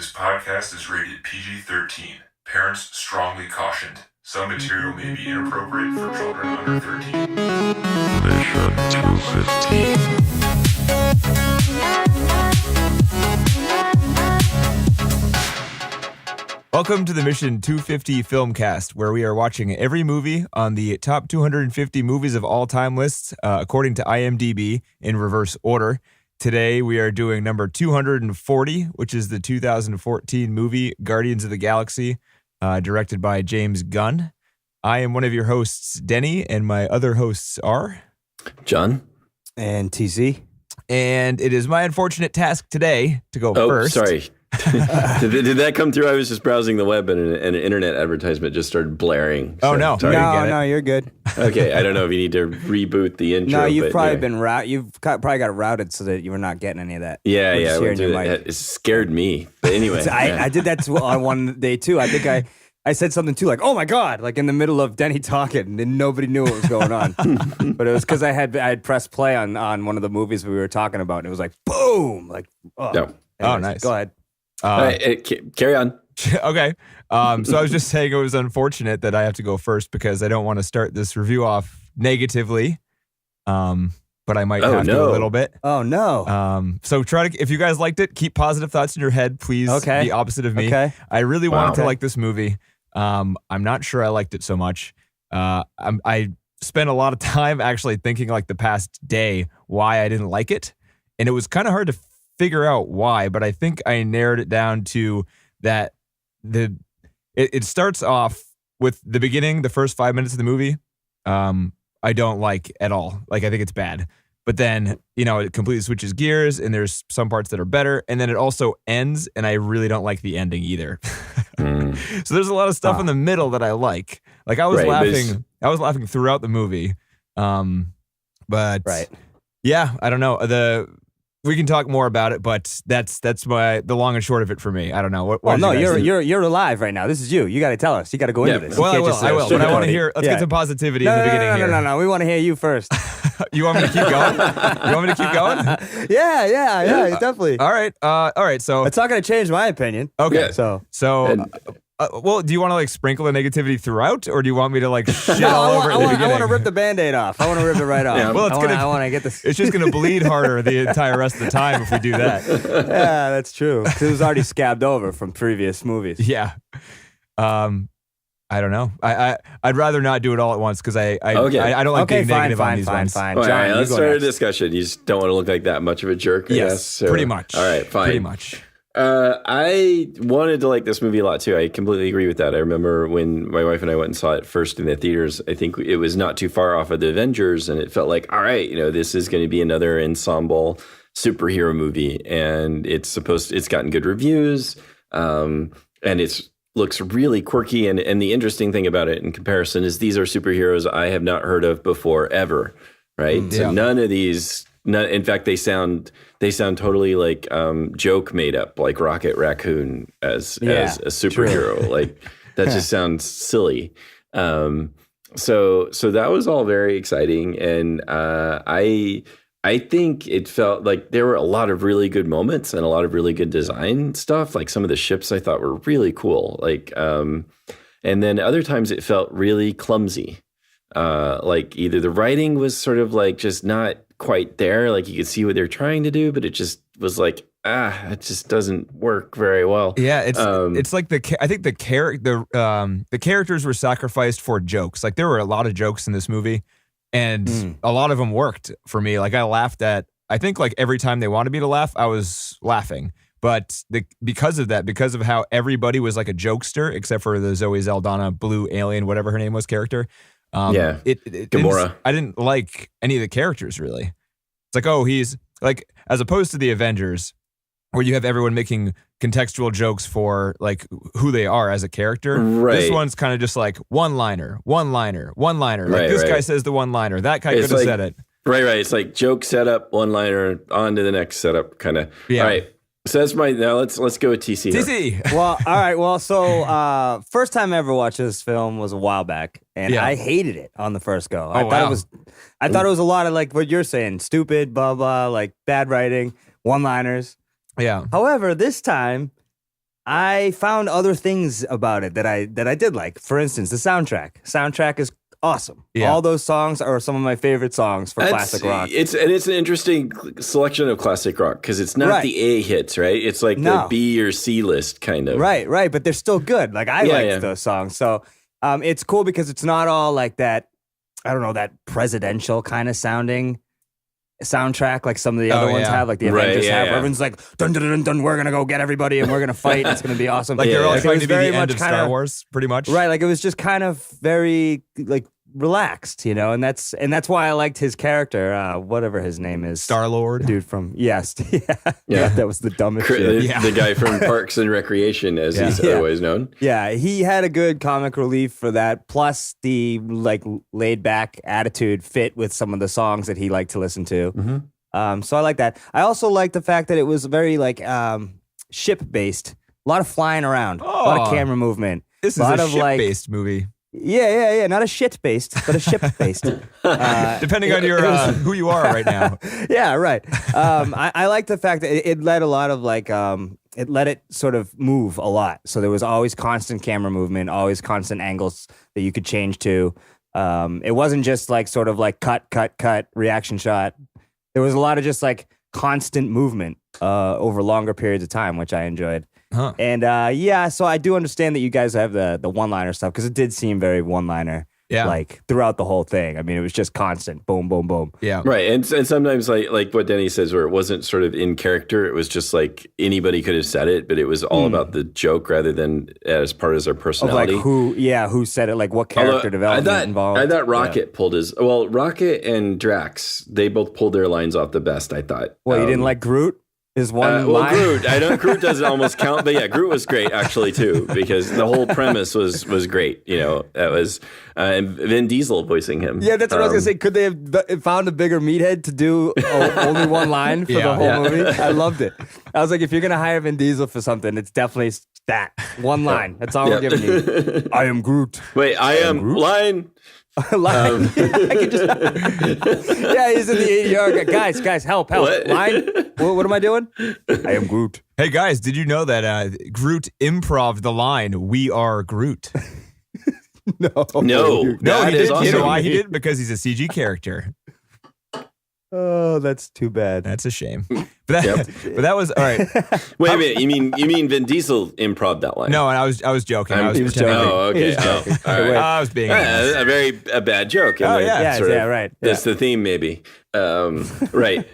This podcast is rated PG-13. Parents strongly cautioned. Some material may be inappropriate for children under 13. Mission 215. Welcome to the Mission 250 Filmcast, where we are watching every movie on the top 250 movies of all time lists, according to IMDb, in reverse order. Today, we are doing number 240, which is the 2014 movie Guardians of the Galaxy, directed by James Gunn. I am one of your hosts, Denny, and my other hosts are... John. And TC. And it is my unfortunate task today to go first. Sorry. did that come through? I was just browsing the web and an internet advertisement just started blaring. Oh, no. Sorry. No, you're good. Okay, I don't know if you need to reboot the intro. No, you've probably yeah. probably got it routed so that you were not getting any of that. Yeah. It It scared me. But anyway. I did that on one day too. I think I said something too, like, oh my God, like in the middle of Denny talking and nobody knew what was going on. But it was because I had pressed play on one of the movies we were talking about and it was like, boom, like, oh. No. Anyways, Oh, nice. Go ahead. All right, carry on. Okay. So I was just saying it was unfortunate that I have to go first because I don't want to start this review off negatively. But I might have to a little bit. Oh, no. So try to, if you guys liked it, keep positive thoughts in your head. Please be opposite of me. Okay. I really wanted to like this movie. I'm not sure I liked it so much. I spent a lot of time actually thinking like the past day why I didn't like it. And it was kind of hard to figure out why, but I think I narrowed it down to that it starts off with the beginning, the first 5 minutes of the movie. I don't like at all. Like, I think it's bad. But then, it completely switches gears and there's some parts that are better. And then it also ends and I really don't like the ending either. So there's a lot of stuff in the middle that I like. Like I was laughing throughout the movie. But yeah, I don't know. We can talk more about it, but that's the long and short of it for me. I don't know. You're alive right now. This is you. You got to tell us. You got to go into this. Well, I will. But I want to hear. Let's get some positivity in the beginning here. No. We want to hear you first. You want me to keep going? You want me to keep going? Yeah, definitely. All right. So it's not going to change my opinion. Okay. Yeah. So. Do you want to like sprinkle the negativity throughout, or do you want me to like shit all over it in the beginning? I want to rip the Band-Aid off. I want to rip it right off. Yeah, well, I want to get this. It's just going to bleed harder the entire rest of the time if we do that. Yeah, that's true. It was already scabbed over from previous movies. Yeah. I don't know. I'd rather not do it all at once because I don't like being negative on these ones. Fine. All John, right, let's start next. a discussion. You just don't want to look like that much of a jerk. Yes, so, pretty much. All right, fine. Pretty much. I wanted to like this movie a lot too. I completely agree with that. I remember when my wife and I went and saw it first in the theaters. I think it was not too far off of the Avengers, and it felt like, all right, this is going to be another ensemble superhero movie, and it's gotten good reviews, and it looks really quirky. And the interesting thing about it in comparison is these are superheroes I have not heard of before ever, right? So none of these. In fact, they sound totally like joke made up, like Rocket Raccoon as a superhero. True. Like that just sounds silly. So that was all very exciting, and I think it felt like there were a lot of really good moments and a lot of really good design stuff. Like some of the ships I thought were really cool. Like and then other times it felt really clumsy. Like either the writing was sort of like just not quite there, like you could see what they're trying to do, but it just was like it just doesn't work very well. Yeah, it's like I think the characters were sacrificed for jokes. Like there were a lot of jokes in this movie, and a lot of them worked for me. Like I laughed at, I think like every time they wanted me to laugh, I was laughing. But because of how everybody was like a jokester, except for the Zoe Saldana blue alien, whatever her name was, character. Gamora. I didn't like any of the characters really. It's like, oh, he's like, as opposed to the Avengers, where you have everyone making contextual jokes for like who they are as a character. Right. This one's kind of just like one-liner. Like this guy says the one-liner. That guy could have said it. Right. It's like joke setup, one-liner, on to the next setup kind of. Yeah. All right. So that's now let's go with TC. TC. Well, all right. Well, so first time I ever watched this film was a while back, and I hated it on the first go. I thought it was a lot of like what you're saying, stupid, blah blah, like bad writing, one-liners. Yeah. However, this time I found other things about it that I did like. For instance, the soundtrack. Soundtrack is awesome. Yeah. All those songs are some of my favorite songs for classic rock. It's an interesting selection of classic rock because it's not Right. the A hits, right? It's like No. the B or C list kind of. Right, but they're still good. Like I Yeah, liked yeah. those songs. So it's cool because it's not all like that, I don't know, that presidential kind of sounding soundtrack like some of the other ones have, like the Right, Avengers yeah, have. yeah. Where everyone's like, dun, dun, dun, dun, we're going to go get everybody and we're going to fight. It's going to be awesome. Like they're all Yeah. trying It to was be the very end much of Star kinda- Wars, pretty much. Right, like it was just kind of very like relaxed, you know, and that's why I liked his character, whatever his name is, Star-Lord. dude from yeah, that was the dumbest shit. Yeah. The guy from Parks and Recreation, as he's Yeah. otherwise known. Yeah, he had a good comic relief for that. Plus, the like laid back attitude fit with some of the songs that he liked to listen to. So I like that. I also like the fact that it was very like ship based. A lot of flying around, a lot of Oh. camera movement. This is lot a of, like- ship-based movie. Yeah. Not a shit based, but a ship based. Depending on your who you are right now. Yeah, right. I like the fact that it let a lot of like it let it sort of move a lot. So there was always constant camera movement, always constant angles that you could change to. It wasn't just like sort of like cut, reaction shot. There was a lot of just like constant movement over longer periods of time, which I enjoyed. Huh. And so I do understand that you guys have the one-liner stuff because it did seem very one-liner. Yeah. Like throughout the whole thing. I mean, it was just constant boom, boom, boom. Yeah. Right. And sometimes like what Denny says, where it wasn't sort of in character, it was just like anybody could have said it, but it was all about the joke rather than as part of their Of like personality. who said it, like what character Although development involved. I thought Rocket pulled his Rocket and Drax, they both pulled their lines off the best, I thought. Well, you didn't like Groot? His one well, line? Groot. Groot doesn't almost count, but yeah, Groot was great actually too because the whole premise was great. You know, that was and Vin Diesel voicing him. Yeah, that's what I was gonna say. Could they have found a bigger meathead to do only one line for the whole movie? I loved it. I was like, if you're gonna hire Vin Diesel for something, it's definitely that one line. That's all we're giving you. I am Groot. Wait, I am Groot? line. Line. I could just, yeah, he's in the 80-yard. Guys, help! What? Line. What am I doing? I am Groot. Hey guys, did you know that Groot improv the line "We are Groot"? No, No, that he is did. You know awesome. why he did? Because he's a CG character. Oh, that's too bad. That's a shame. But that was all right. Wait a minute, you mean Vin Diesel improv that line? No, I was joking. I was he was pretending. joking. Oh, okay. He was joking. All right. Wait. I was being honest. A bad joke. Oh, yeah. Yeah, sort of- right. That's the theme, maybe. Right.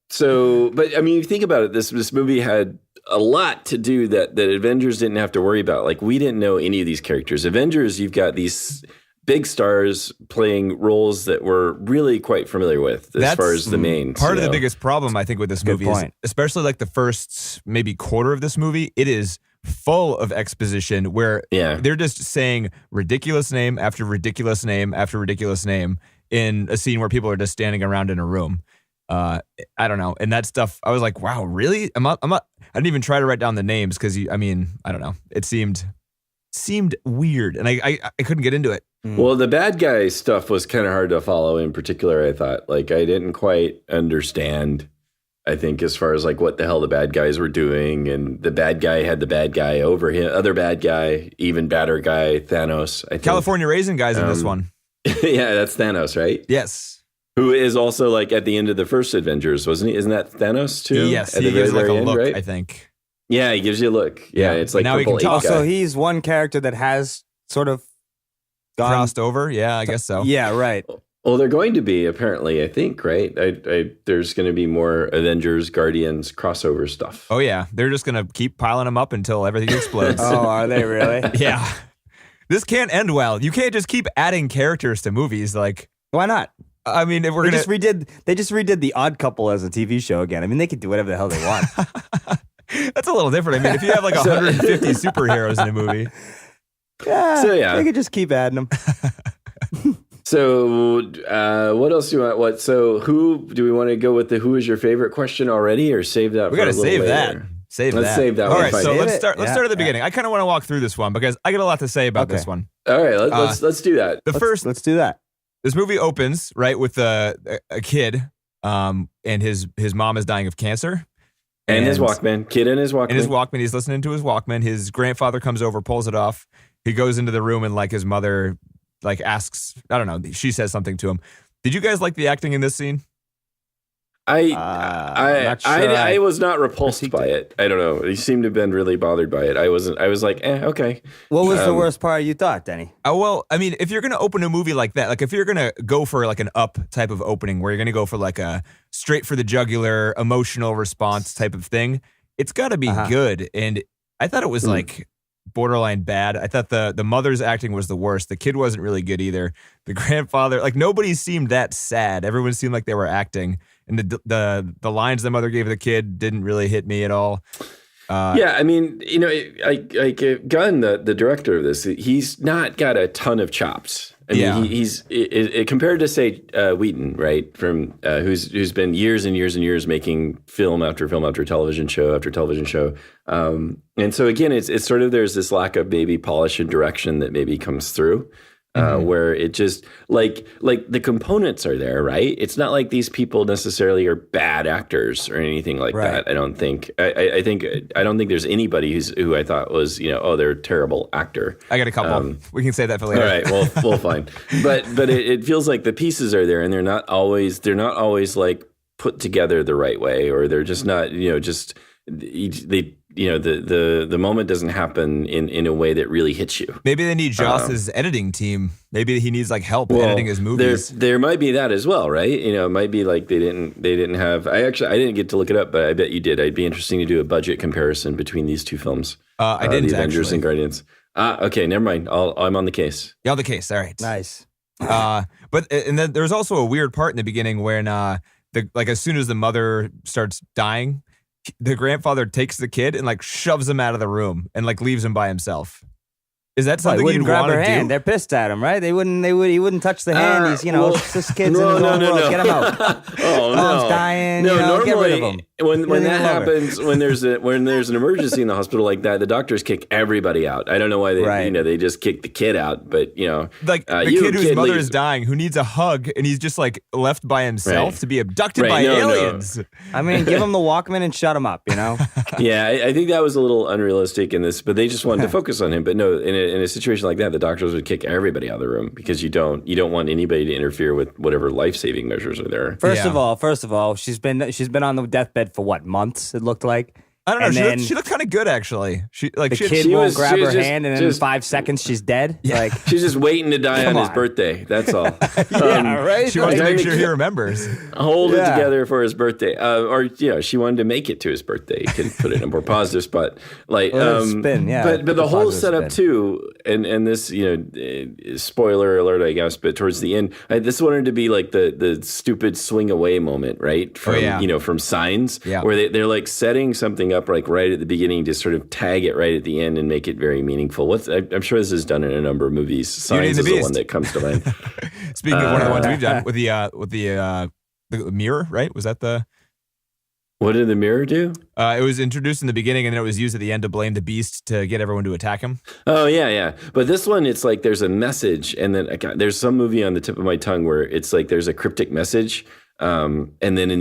So, but I mean, you think about it. This movie had a lot to do that Avengers didn't have to worry about. Like, we didn't know any of these characters. Avengers, you've got these big stars playing roles that we're really quite familiar with as far as the main. Part of the biggest problem, I think, with this movie is, point. especially like the first maybe quarter of this movie, it is full of exposition where they're just saying ridiculous name after ridiculous name after ridiculous name in a scene where people are just standing around in a room. I don't know. And that stuff, I was like, wow, really? I didn't even try to write down the names because, I don't know. It seemed weird and I couldn't get into it. Well, the bad guy stuff was kind of hard to follow in particular, I thought. Like, I didn't quite understand, I think, as far as like what the hell the bad guys were doing. And the bad guy had the bad guy over him, other bad guy, even badder guy, Thanos, I think. California Raisin guy's in this one. Yeah, that's Thanos, right? Yes. Who is also like at the end of the first Avengers, wasn't he? Isn't that Thanos too? Yes, At he the gives very, like a very end, look, right? I think. Yeah, he gives you a look. Yeah, Yeah, it's but like now we purple can ape talk. guy. Also, he's one character that has sort of gone. Crossed over? Yeah, I guess so. Yeah, right. Well, they're going to be apparently, I think, right? There's going to be more Avengers, Guardians crossover stuff. Oh, yeah. They're just going to keep piling them up until everything explodes. Oh, are they really? Yeah. This can't end well. You can't just keep adding characters to movies. Like, Why not? I mean, if we're They going to. just redid The Odd Couple as a TV show again. I mean, they could do whatever the hell they want. That's a little different. I mean, if you have like 150 superheroes in a movie. Yeah, So, yeah. they could just keep adding them. So, what else do you want? So, who do we want to go with? Who is your favorite question already, or save that? We got got to save that. Let's save that All one. right, Fine. so Save let's it. start. Let's Yeah, start at the yeah. beginning. I kind of want to walk through this one because I got a lot to say about Okay. this one. All right, let's do that. Let's do that. This movie opens right with a kid, and his mom is dying of cancer, And his Walkman. Kid in his Walkman. In his Walkman. He's listening to his Walkman. His grandfather comes over, pulls it off. He goes into the room and like his mother like asks, I don't know, she says something to him. Did you guys like the acting in this scene? I was not repulsed by it. I don't know. He seemed to have been really bothered by it. I wasn't. I was like, okay. What was the worst part you thought, Denny? Well, I mean, if you're going to open a movie like that, like if you're going to go for like an Up type of opening where you're going to go for like a straight for the jugular emotional response type of thing, it's got to be good. And I thought it was like borderline bad. I thought the mother's acting was the worst. The kid wasn't really good either. The grandfather, like nobody seemed that sad. Everyone seemed like they were acting. And the lines the mother gave the kid didn't really hit me at all. Yeah, I mean, you know, Gunn, the director of this, he's not got a ton of chops. I mean, he's compared to say Wheaton, right, from who's been years and years and years making film after film after television show after television show. And so again, it's sort of there's this lack of maybe polish and direction that maybe comes through. Where it just like the components are there, right? It's not like these people necessarily are bad actors or anything like that. I don't think. I don't think there's anybody who I thought was they're a terrible actor. I got a couple. We can say that for later. All right, well, fine. But it feels like the pieces are there, and they're not always like put together the right way, or they're just not the moment doesn't happen in a way that really hits you. Maybe they need Joss's editing team. Maybe he needs like help editing his movies. There might be that as well, right? It might be like they didn't have. I didn't get to look it up, but I bet you did. It'd be interesting to do a budget comparison between these two films. I didn't. The Avengers actually. and Guardians. Okay, never mind. I'm on the case. You're on the case. All right. Nice. But then there's also a weird part in the beginning when as soon as the mother starts dying, the grandfather takes the kid and like shoves him out of the room and like leaves him by himself. Is that something you'd grab want her to hand? do? They're pissed at him, right? He wouldn't touch the hand. He's, this kid's in his own world. Get him out. Mom's dying. Normally, get rid of him. When that happens, when there's an emergency in the hospital like that, the doctors kick everybody out. I don't know why they just kick the kid out, but like the kid whose mother is dying, who needs a hug, and he's just like left by himself to be abducted by aliens. No. I mean, give him the Walkman and shut him up. Yeah, I think that was a little unrealistic in this, but they just wanted to focus on him. But no, in a situation like that, the doctors would kick everybody out of the room because you don't want anybody to interfere with whatever life-saving measures are there. First of all, she's been on the deathbest for what, months? It looked like. I don't know. She looked kind of good, actually. The kid won't grab her hand, and then in 5 seconds she's dead. Yeah. Like she's just waiting to die on his birthday. That's all. Right. She wants to make sure he remembers. Hold it together for his birthday, she wanted to make it to his birthday. You can put it in a more positive spot, like spin. Yeah, but the whole setup too, and this spoiler alert, I guess. But towards the end, this wanted to be like the stupid swing away moment, right? From from Signs, where they're like setting something up like right at the beginning to sort of tag it right at the end and make it very meaningful. I'm sure this is done in a number of movies. Signs is the one that comes to mind. Speaking of one of the ones we've done with the mirror, right? Was that the? What did the mirror do? It was introduced in the beginning and then it was used at the end to blame the beast to get everyone to attack him. Oh, yeah. But this one, it's like there's a message and then there's some movie on the tip of my tongue where it's like there's a cryptic message. And then at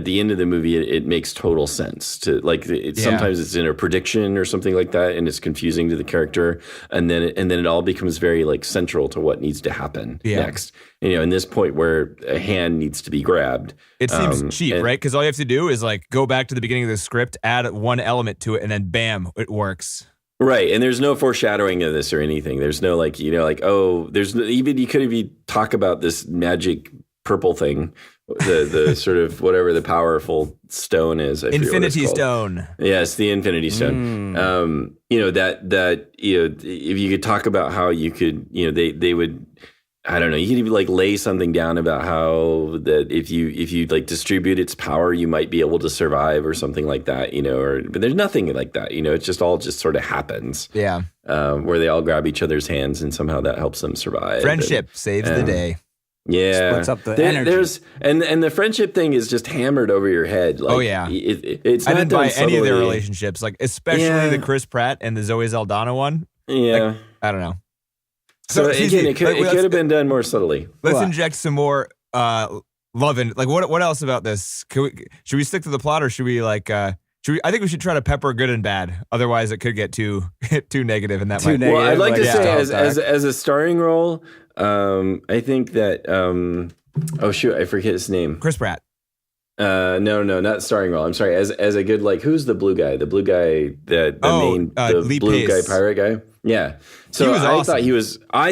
the end of the movie, it makes total sense to like, sometimes it's in a prediction or something like that. And it's confusing to the character. And then it all becomes very like central to what needs to happen next. In this point where a hand needs to be grabbed. It seems cheap, right? Because all you have to do is like go back to the beginning of the script, add one element to it, and then bam, it works. Right, and there's no foreshadowing of this or anything. There's no there's no, even you could even talk about this magic purple thing, the sort of whatever the powerful stone is. Infinity Stone. Yes, the Infinity Stone. That if you could talk about how you could, they would. I don't know. You can even like lay something down about how that if you like distribute its power, you might be able to survive or something like that, but there's nothing like that, it's just all just sort of happens. Yeah. Where they all grab each other's hands and somehow that helps them survive. Friendship saves the day. Yeah. Splits up the energy. There's and the friendship thing is just hammered over your head. Like, it's I not didn't buy any of their subtly. relationships, like especially the Chris Pratt and the Zoe Saldana one. Yeah. Like, I don't know. So again, it could have been done more subtly. Let's inject some more love in. Like, what else about this? Should we stick to the plot, or should we like I think we should try to pepper good and bad. Otherwise, it could get too negative, and that Too might. negative. Well, I'd like to Yeah. say Dark. as a starring role, I think that oh shoot, I forget his name. Chris Pratt. No, not starring role. I'm sorry. As a good who's the blue guy? The blue guy, the Lee blue Pace. guy pirate guy. Yeah. So He was I awesome.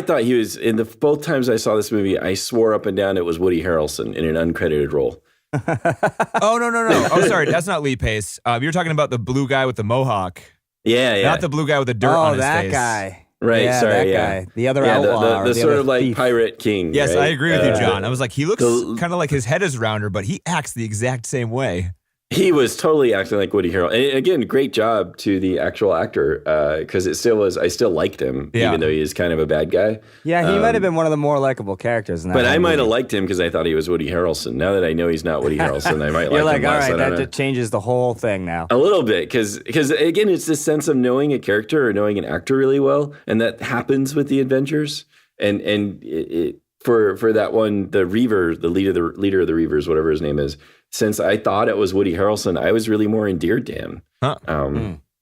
thought he was in the both times I saw this movie, I swore up and down it was Woody Harrelson in an uncredited role. Oh no. Oh, sorry, that's not Lee Pace. You're talking about the blue guy with the mohawk, Yeah. not the blue guy with the dirt on his that face. guy. Right, Yeah, sorry, that yeah. guy. The other Yeah, outlaw. the sort other of like thief. pirate king. Yes, right? I agree with you, John. I was like, he looks the- kind of like his head is rounder, but he acts the exact same way. He was totally acting like Woody Harrelson. And again, great job to the actual actor because it still was. I still liked him, Yeah. even though he is kind of a bad guy. Yeah, he might have been one of the more likable characters in that. But I whole might have movie. liked him because I thought he was Woody Harrelson. Now that I know he's not Woody Harrelson, I might You're like like, him all less. right, I that don't know. just changes the whole thing now. A little bit, because again, it's this sense of knowing a character or knowing an actor really well, and that happens with the Avengers. And for that one, the Reaver, the leader of the Reavers, whatever his name is. Since I thought it was Woody Harrelson, I was really more endeared to him. Huh.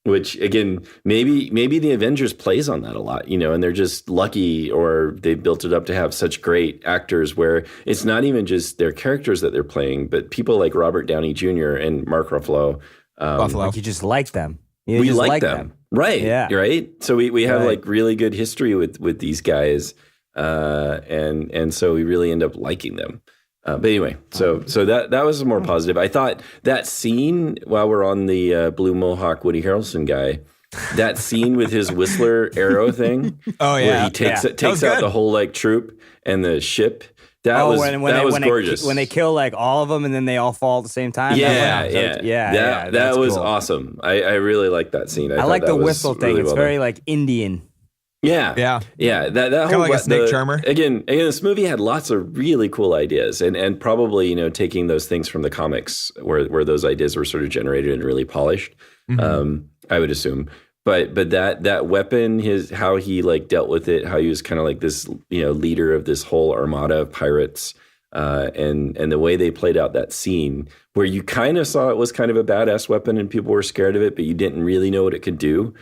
Which again, maybe the Avengers plays on that a lot, and they're just lucky, or they built it up to have such great actors where it's not even just their characters that they're playing, but people like Robert Downey Jr. and Mark Ruffalo. Buffalo. Like you just like them. You We just like them. Right. Yeah. Right. So we have Right. like really good history with these guys. And so we really end up liking them. But anyway, so that was more positive. I thought that scene while we're on the blue mohawk Woody Harrelson guy, that scene with his Whistler arrow thing, Oh where yeah, he takes That was out good. the whole like troop and the ship. That was gorgeous. When they kill like all of them and then they all fall at the same time. That that's was cool. awesome. I really like that scene. I thought like that the was whistle thing. really It's well very done. like Indian. Yeah. That whole like a snake charmer. Again, this movie had lots of really cool ideas, and probably taking those things from the comics where those ideas were sort of generated and really polished. I would assume, but that weapon, how he like dealt with it, how he was kind of like this leader of this whole armada of pirates. And the way they played out that scene where you kind of saw it was kind of a badass weapon and people were scared of it, but you didn't really know what it could do.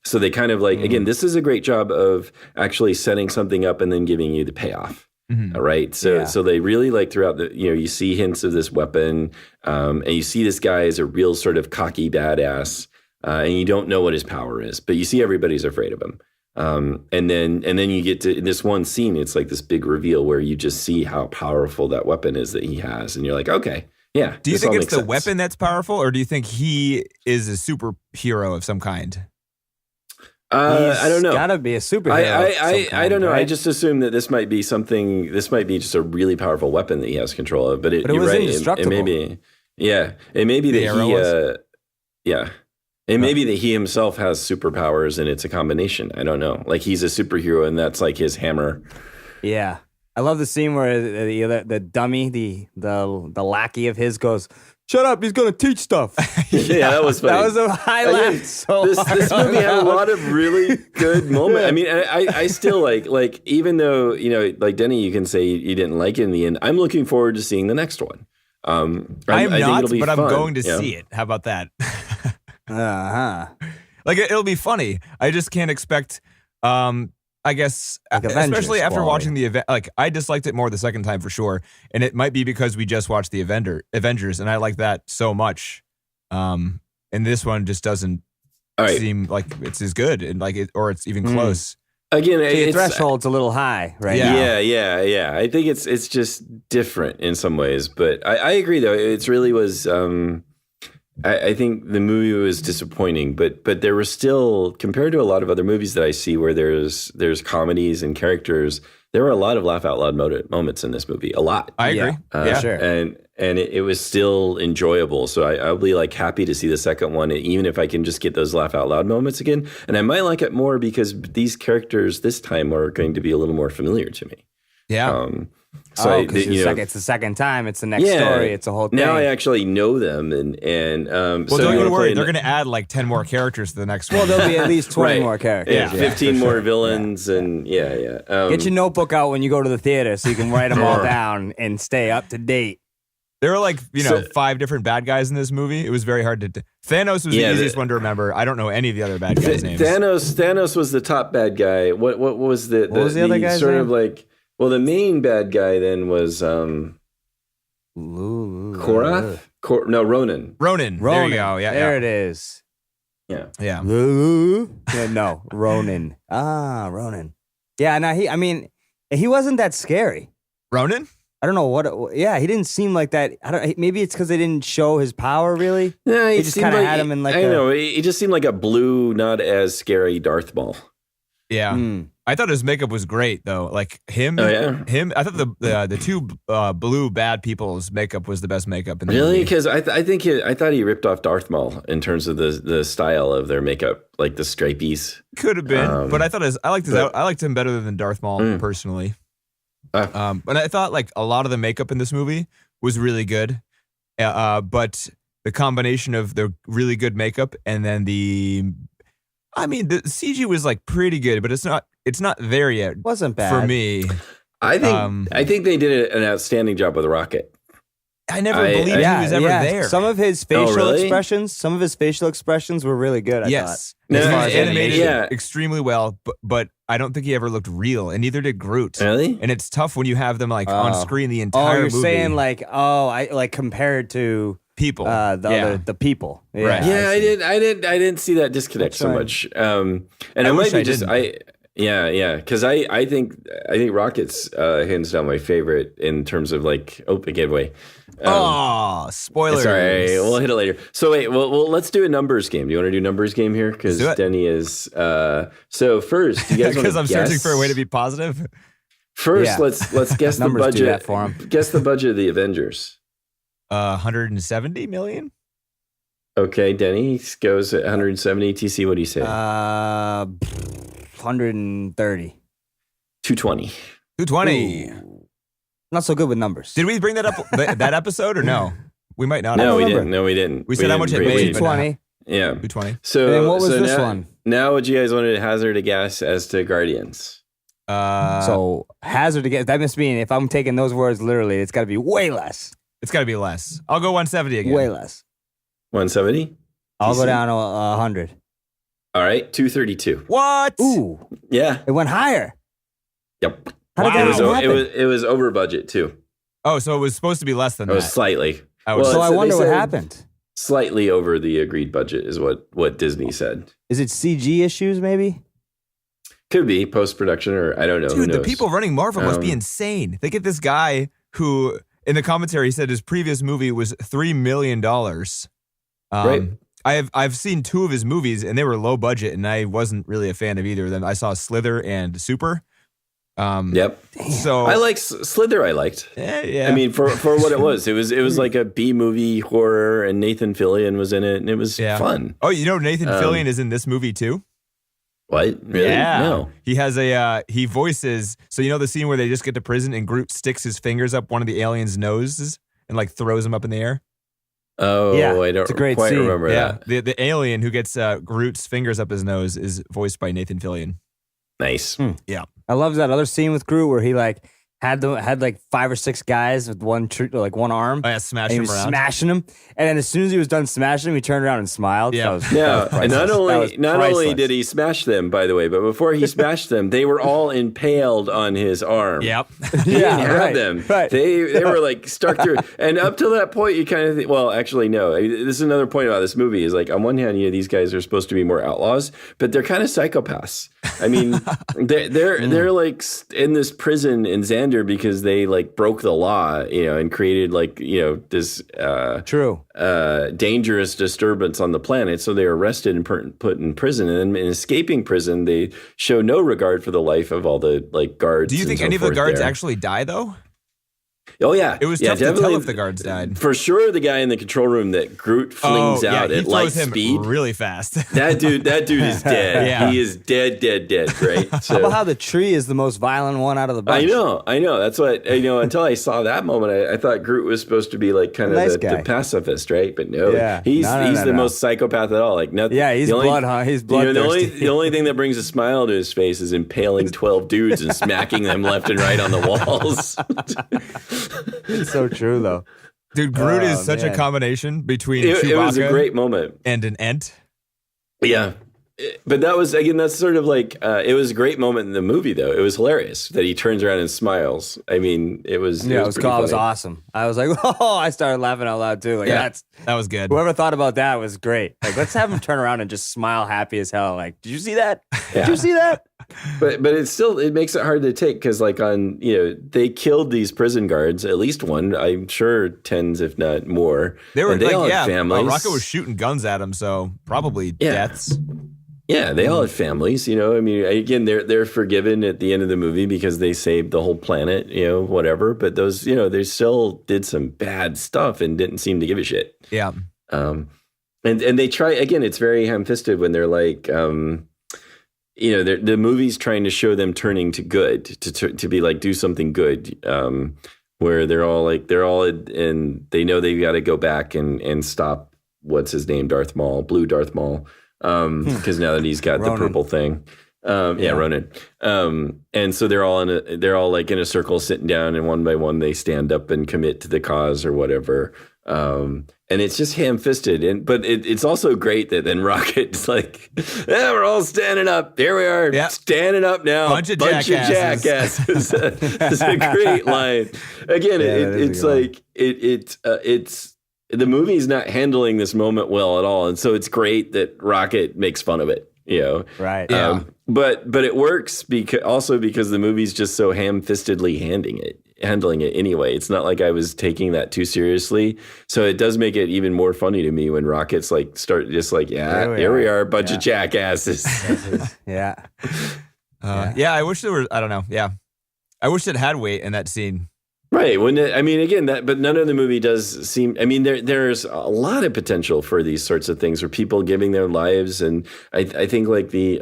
So they kind of like, again, this is a great job of actually setting something up and then giving you the payoff. All right. So they really like throughout you see hints of this weapon, and you see this guy as a real sort of cocky badass, and you don't know what his power is, but you see everybody's afraid of him. And then you get to in this one scene, it's like this big reveal where you just see how powerful that weapon is that he has. And you're like, okay, yeah. Do you this all think it's makes the sense. weapon that's powerful, or do you think he is a superhero of some kind? I don't know. Gotta be a superhero. of some I kind, don't know. I right? just assume that this might be something. This might be just a really powerful weapon that he has control of. But it you're was right. indestructible. It may be. Yeah. It may be The that arrow he. was? Yeah. It may be that he himself has superpowers and it's a combination. I don't know. Like he's a superhero and that's like his hammer. Yeah, I love the scene where the dummy, the lackey of his goes, "Shut up! He's gonna teach stuff." Yeah, that was funny. That was a high laugh. So This hard movie had a on lot of really good moments. I mean, I still like even though like Denny, you can say you didn't like it in the end. I'm looking forward to seeing the next one. I think not, it'll be but I'm fun, going to yeah. see it. How about that? Uh-huh. Like it'll be funny. I just can't expect. I guess, Like Avengers especially after quality. watching the event, like I disliked it more the second time for sure, and it might be because we just watched the Avengers, and I like that so much. And this one just doesn't All right. seem like it's as good, and like it, or it's even close. Again, The it's threshold's a little high, right? Yeah. Yeah. I think it's just different in some ways, but I agree though. It really was. I think the movie was disappointing, but there was still, compared to a lot of other movies that I see where there's comedies and characters, there were a lot of laugh out loud moments in this movie. A lot. I agree. Yeah, sure. And it was still enjoyable. So I'll be like happy to see the second one, even if I can just get those laugh out loud moments again. And I might like it more because these characters this time are going to be a little more familiar to me. Yeah. So because it's the second time. It's the next Yeah. story. It's a whole thing. now I actually know them, and Well, so don't you you wanna worry. play They're going to add like 10 more characters to the next one. Well, there'll be at least 20 Right. more characters. Yeah, 15 for more sure. villains, and yeah. Get your notebook out when you go to the theater so you can write them all down and stay up to date. There were like, So- 5 different bad guys in this movie. It was very hard to. Thanos was the easiest one to remember. I don't know any of the other bad guys' names. Thanos was the top bad guy. What was the other guy's sort name? of like? Well, the main bad guy then was Korath. Ronan. Ronan. There you go. Yeah, There it is. Yeah. Yeah. No, Ronan. Ronan. Yeah, no, he wasn't that scary. Ronan? I don't know what. Yeah, he didn't seem like that. Maybe it's because they didn't show his power really. Yeah, They just seemed kind of had him in like. I know. He just seemed like a blue, not as scary Darth Maul. Yeah. I thought his makeup was great though. Like him. Oh, yeah? Him. I thought the two blue bad people's makeup was the best makeup in the Really? movie. Because I thought he ripped off Darth Maul in terms of the style of their makeup, like the stripies. Could have been, but I thought I liked him better than Darth Maul personally. But I thought like a lot of the makeup in this movie was really good. But the combination of the really good makeup and then the CG was like pretty good, but it's not there yet. Wasn't bad for me. I think they did an outstanding job with Rocket. I never believed he was ever there. Some of his facial really? expressions were really good. I Yes. thought. No, He as was far as animated animation. extremely well, but I don't think he ever looked real, and neither did Groot. Really? And it's tough when you have them like on screen the entire you're movie. saying I compared to people. the people. Yeah, Right. Yeah, I didn't see that disconnect so much. And it wish might be I just didn't. because I think Rocket's hands down my favorite in terms of like big giveaway. Spoilers. Sorry, we'll hit it later. So wait, well, let's do a numbers game. Do you want to do numbers game here? Because do it. Denny is. So first, do you guys want Because to I'm searching for a way to be positive. First, Yeah. let's guess the Numbers do budget. that for 'em. Guess the budget of the Avengers. 170 million. Okay, Denny goes at 170. TC, what do you say? 130. 220. 220. Not so good with numbers. Did we bring that up that episode or no? We might not. No, have. we remember. didn't. No, we didn't. We said how much it made, but 220. Yeah. 220. So And then what was so this now, one? Now, would you guys want to hazard a guess as to Guardians? So hazard to guess. That must mean if I'm taking those words literally, it's got to be way less. it's got to be less. I'll go 170 again. Way less. 170. I'll go TC? down to 100. All right, 232. What? Ooh, Yeah. it went higher. Yep. How did Wow. that It was, even happen? it was over budget too. Oh, so it was supposed to be less than It was that. slightly. I would Well, So I they wonder what said happened. Slightly over the agreed budget is what Disney said. Is it CG issues maybe? Could be post production or I don't know. Who Dude, the knows? people running Marvel must be insane. They get this guy who, in the commentary, said his previous movie was $3 million. Right. I've seen 2 of his movies, and they were low budget, and I wasn't really a fan of either of them. I saw Slither and Super. Yep. So I like Slither. I liked. yeah. I mean, for what it was like a B movie horror, and Nathan Fillion was in it, and it was fun. Oh, Nathan Fillion is in this movie too? What? Really? Yeah. No. He has he voices, so the scene where they just get to prison and Groot sticks his fingers up one of the aliens' noses and like throws him up in the air? Oh, Yeah, I don't it's a great quite scene. remember Yeah. that. The alien who gets Groot's fingers up his nose is voiced by Nathan Fillion. Nice. Yeah. I love that other scene with Groot where he like had like 5 or 6 guys with one arm. Oh, yeah, And smashing he him was around. smashing him, and then as soon as he was done smashing him, he turned around and smiled. Yeah. Yeah, and not only priceless. did he smash them, by the way, but before he smashed them, they were all impaled on his arm. Yep. He didn't have right, them. right. They were like stuck through. And up to that point, you kind of think, well, actually, no. This is another point about this movie is like, on one hand, these guys are supposed to be more outlaws, but they're kind of psychopaths. I mean, they're like in this prison in Xander because they like broke the law, and created like, this True. dangerous disturbance on the planet. So they're arrested and put in prison. And then in escaping prison, they show no regard for the life of all the like guards. Do you and think so any of the forth guards there. actually die though? Oh yeah, It was yeah, tough to tell definitely. if the guards died. For sure, the guy in the control room that Groot flings out he at light throws him speed. really fast. That dude is dead. Yeah. He is dead, right? How So about how the tree is the most violent one out of the bunch? I know. That's what until I saw that moment, I thought Groot was supposed to be like kind of Nice the guy. pacifist, right? But no, Yeah. he's No, the no. most psychopath at all. Like nothing. Yeah, he's the only- blood, huh? He's the only bloodthirsty. the only thing that brings a smile to his face is impaling 12 dudes and smacking them left and right on the walls. It's so true though. Dude, Groot is such a man. combination between It Chewbacca was a great moment. and an Ent. Yeah. But that was, again, that's sort of like, it was a great moment in the movie, though. It was hilarious that he turns around and smiles. I mean, it was Yeah, it was pretty cool. It was funny. awesome. I was like, oh, I started laughing out loud too. Like that's That was good. whoever thought about that was great. Like, let's have him turn around and just smile happy as hell. Like, did you see that? Did you see that? But it makes it hard to take because, like, they killed these prison guards, at least one, I'm sure tens, if not more. They were and they all like, had families. Rocket was shooting guns at him, so probably deaths. Yeah, they all had families, I mean, again, they're forgiven at the end of the movie because they saved the whole planet, whatever. But those, they still did some bad stuff and didn't seem to give a shit. Yeah. And they try, again, it's very ham-fisted when they're like, the movie's trying to show them turning to good, to be like, do something good, where they're all and they know they've got to go back and stop, what's his name, Blue Darth Maul. Because now that he's got Ronan. the purple thing, Ronan. And so they're all like in a circle sitting down, and one by one they stand up and commit to the cause or whatever. And it's just ham-fisted, but it's also great that then Rocket's like, yeah, we're all standing up. Here we are, standing up now. Bunch of jackasses. It's a great line. Again, it's the movie's not handling this moment well at all, and so it's great that Rocket makes fun of it. Right? Yeah. But it works because the movie's just so ham-fistedly handling it anyway. It's not like I was taking that too seriously, so it does make it even more funny to me when Rocket's like here we are, bunch of jackasses. Yeah. I wish there were. I don't know. Yeah, I wish it had weight in that scene. Right. But none of the movie does seem. I mean, there's a lot of potential for these sorts of things, where people giving their lives, and I think like the,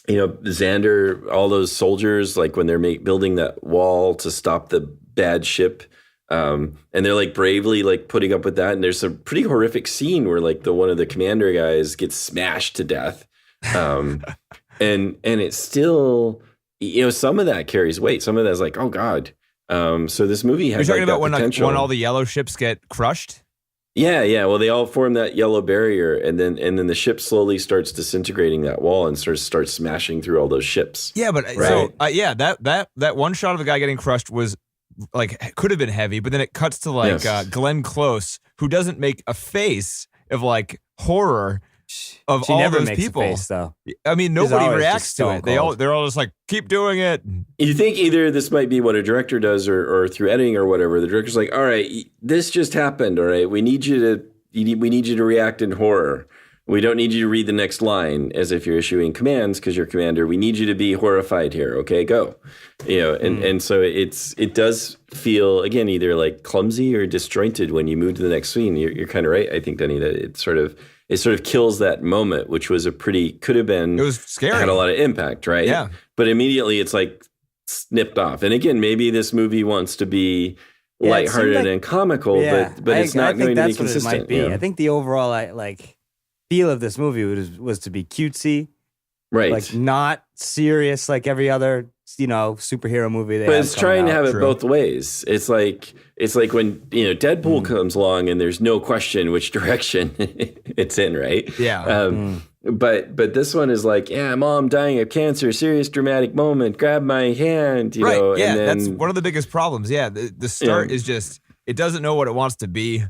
Xander, all those soldiers, like when they're building that wall to stop the bad ship, and they're like bravely like putting up with that, and there's a pretty horrific scene where like one of the commander guys gets smashed to death, and it's still, some of that carries weight. Some of that's like, oh God. So this movie has. You're talking about potential. when all the yellow ships get crushed? Yeah. Well, they all form that yellow barrier, and then the ship slowly starts disintegrating that wall and starts smashing through all those ships. Yeah, but right? that one shot of the guy getting crushed was like could have been heavy, but then it cuts to like Glenn Close, who doesn't make a face of like horror of She all never those makes people. a face, though. I mean, She's nobody always reacts just to stone it. cold. They're all just like, keep doing it. You think either this might be what a director does, or through editing or whatever. The director's like, all right, this just happened. All right, we need you to react in horror. We don't need you to read the next line as if you're issuing commands because you're commander. We need you to be horrified here. Okay, go. And so it does feel, again, either like clumsy or disjointed when you move to the next scene. You're kind of right, I think, Denny, that it sort of kills that moment, which was could have been. It was scary. Had a lot of impact, right? Yeah. But immediately it's like snipped off. And again, maybe this movie wants to be lighthearted and comical, but it's not going to be consistent. What it might be. I think the overall feel of this movie was to be cutesy, right? Like not serious like every other superhero movie. But it's trying to have it both ways. It's like when Deadpool comes along and there's no question which direction it's in, right? Yeah. But this one is like, Mom dying of cancer, serious dramatic moment, grab my hand, you know. Yeah, and then, that's one of the biggest problems. Yeah, the start is just, it doesn't know what it wants to be,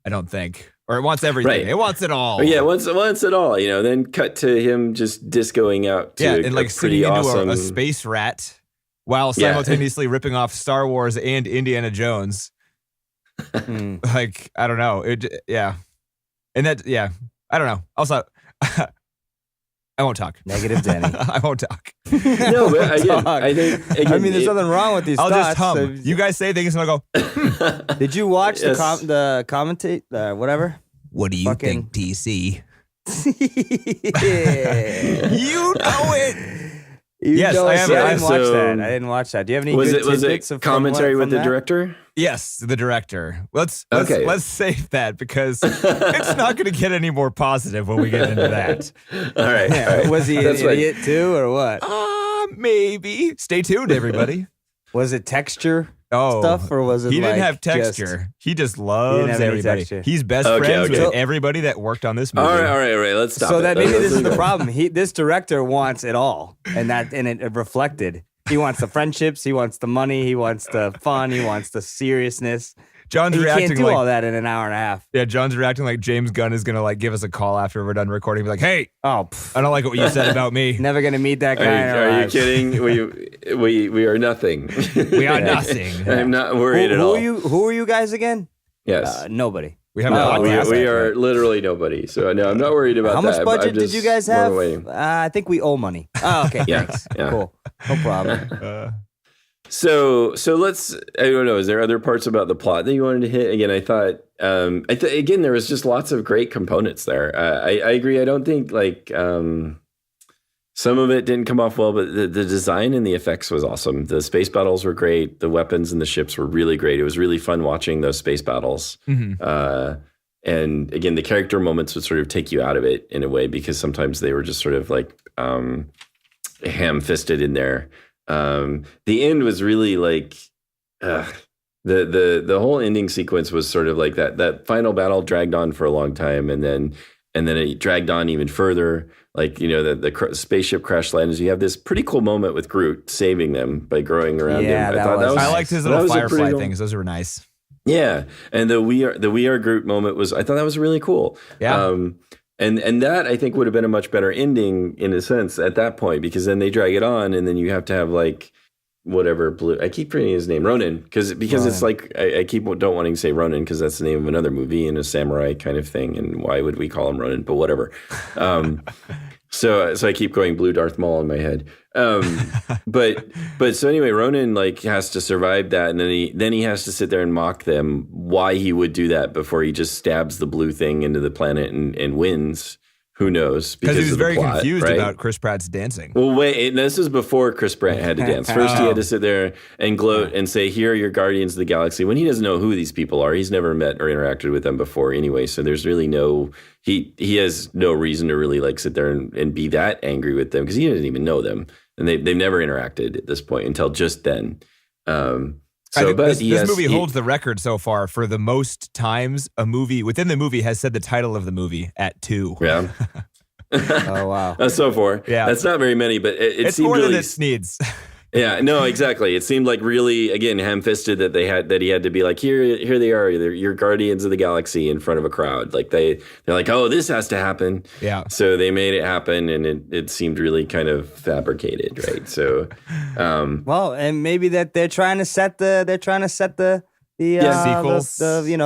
I don't think. Or it wants everything. Right. It wants it all. Yeah, wants it all, then cut to him just discoing out to and like pretty singing into awesome... a space rat while simultaneously ripping off Star Wars and Indiana Jones. Like, I don't know. And that, I don't know. Also, I won't talk. Negative Danny. I won't talk. No, but I think I mean, there's nothing wrong with these I'll thoughts. just hum. You guys say things and I'll go, Did you watch Yes. the commentate, whatever? what do you Fucking- think, DC? Yeah. You know it. Yes, I am. I didn't watch So- that. I didn't watch that. Do you have any was good it tidbits of commentary with the that? director? Yes, the director. Let's save that because it's not going to get any more positive when we get into that. All right. Was he an That's idiot too, or what? Maybe. Stay tuned, everybody. Was it texture? stuff, or was it? He didn't like have texture. Just, He just He loves didn't have any everybody. texture. He's best Okay, friends okay. with everybody that worked on this movie. All right. Let's stop. so it. that maybe Let's this is the go. problem. This director wants it all, and it reflected. He wants the friendships. He wants the money. He wants the fun. He wants the seriousness. John's He reacting can't do like all that in an hour and a half. yeah. John's reacting like James Gunn is gonna like give us a call after we're done recording. Be like, hey, Oh, I don't like what you said about me. never gonna meet that guy. in our Are you lives. kidding? We are nothing. We are nothing. I'm not worried at all. Who are you guys again? Yes. Nobody. We have a Oh, podcast. we are literally nobody. So no, I'm not worried about How that. much budget did you guys have? Waiting. I think we owe money. Oh, okay. Yeah, Thanks. yeah. Cool. No problem. So let's. I don't know. Is there other parts about the plot that you wanted to hit? Again, I thought. Again, there was just lots of great components there. I agree. I don't think like some of it didn't come off well, but the design and the effects was awesome. The space battles were great. The weapons and the ships were really great. It was really fun watching those space battles. Mhm. And again, the character moments would sort of take you out of it in a way because sometimes they were just sort of like ham-fisted in there. The end was really like the whole ending sequence was sort of like that final battle dragged on for a long time, and then it dragged on even further. Like, you know, the spaceship crash lands. You have this pretty cool moment with Groot saving them by growing around Yeah, him. that thought was I liked his that little was a firefly pretty cool- things. Those were nice. Yeah, and the we are Groot moment was, I thought that was really cool. Yeah. And that I think would have been a much better ending in a sense at that point, because then they drag it on, and then you have to have like whatever blue. I keep forgetting his name, Ronin, because it's like I keep don't wanting to say Ronin because that's the name of another movie and a samurai kind of thing, and why would we call him Ronin? But whatever. So I keep going Blue Darth Maul in my head. But so anyway, Ronin like has to survive that, and then he has to sit there and mock them why he would do that before he just stabs the blue thing into the planet and wins. Who knows? Because he was of the very plot, confused right? about Chris Pratt's dancing. Well, wait, and this is before Chris Pratt had to dance. First, he had to sit there and gloat and say, "Here are your Guardians of the Galaxy," when he doesn't know who these people are. He's never met or interacted with them before anyway, so there's really no he has no reason to really like sit there and be that angry with them because he doesn't even know them, and they've never interacted at this point until just then. I think this yes, movie holds the record so far for the most times a movie within the movie has said the title of the movie at 2. Yeah. Oh, wow. So far. Yeah. That's not very many, but it It's seemed more really than it needs. Yeah, no, exactly. It seemed like really, again, ham-fisted that he had to be like, here they are, your Guardians of the Galaxy in front of a crowd. Like they're like, oh, this has to happen. Yeah. So they made it happen, and it seemed really kind of fabricated, right? So, Well, and maybe that they're trying to set the sequel.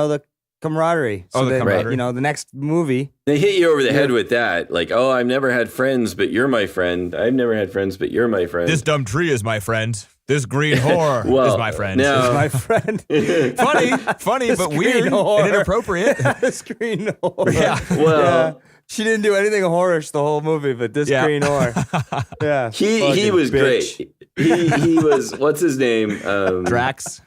the camaraderie. Oh, the that, camaraderie. the next movie. they hit you over the head with that, like, oh, I've never had friends, but you're my friend. I've never had friends, but you're my friend. This dumb tree is my friend. This green whore Well, is my friend. now- My friend. Funny, but weird whore. and inappropriate. Screen whore. Yeah. Well, She didn't do anything whorish the whole movie, but this Yeah. green whore. Yeah. he Fucking was bitch. great. He was, what's his name? Drax.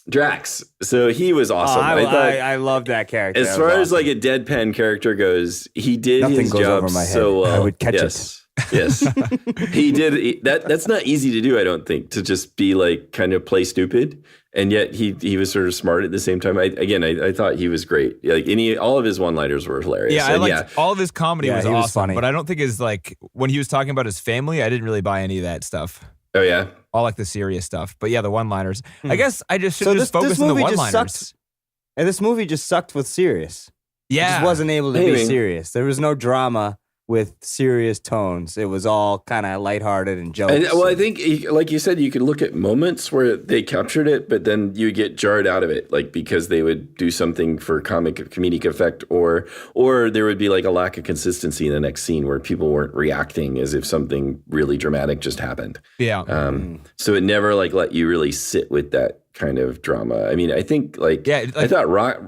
Drax. So he was Oh, awesome. I love that character. As That far was as like a deadpan character goes, he did Nothing his goes job over my head. so well. I would catch yes. Yes, he did. That's not easy to do. I don't think, to just be like kind of play stupid, and yet he was sort of smart at the same time. I thought he was great. Like all of his one-liners were hilarious. Yeah, I And liked all of his comedy Yeah, was he was awesome. funny. But I don't think his like when he was talking about his family, I didn't really buy any of that stuff. Oh yeah. All like the serious stuff. But yeah, the one-liners. I guess I just should So just this focus on the movie just one-liners. sucked. And this movie just sucked with serious. It Yeah. just wasn't able to be Maybe. serious. There was no drama with serious tones. It was all kind of lighthearted and jokes. I think, like you said, you could look at moments where they captured it, but then you get jarred out of it, like because they would do something for comedic effect, or there would be like a lack of consistency in the next scene where people weren't reacting as if something really dramatic just happened. Yeah. So it never like let you really sit with that kind of drama. I mean, I think like, Yeah, I thought Rock.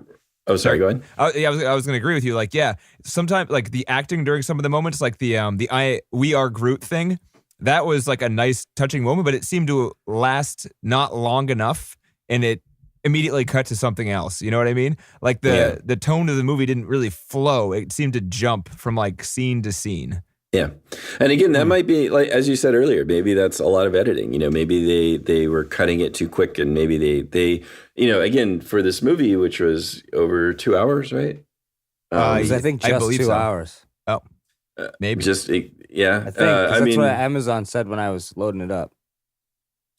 Oh, sorry. Go ahead. I was going to agree with you. Like, yeah, sometimes like the acting during some of the moments, like the we are Groot thing, that was like a nice touching moment, but it seemed to last not long enough, and it immediately cut to something else. You know what I mean? Like the tone of the movie didn't really flow. It seemed to jump from like scene to scene. Yeah. And again, that might be like, as you said earlier, maybe that's a lot of editing. Maybe they were cutting it too quick, and maybe they again, for this movie, which was over 2 hours, right? I think I just believe 2 so. hours. Oh, maybe. Yeah. I think 'cause that's what Amazon said when I was loading it up.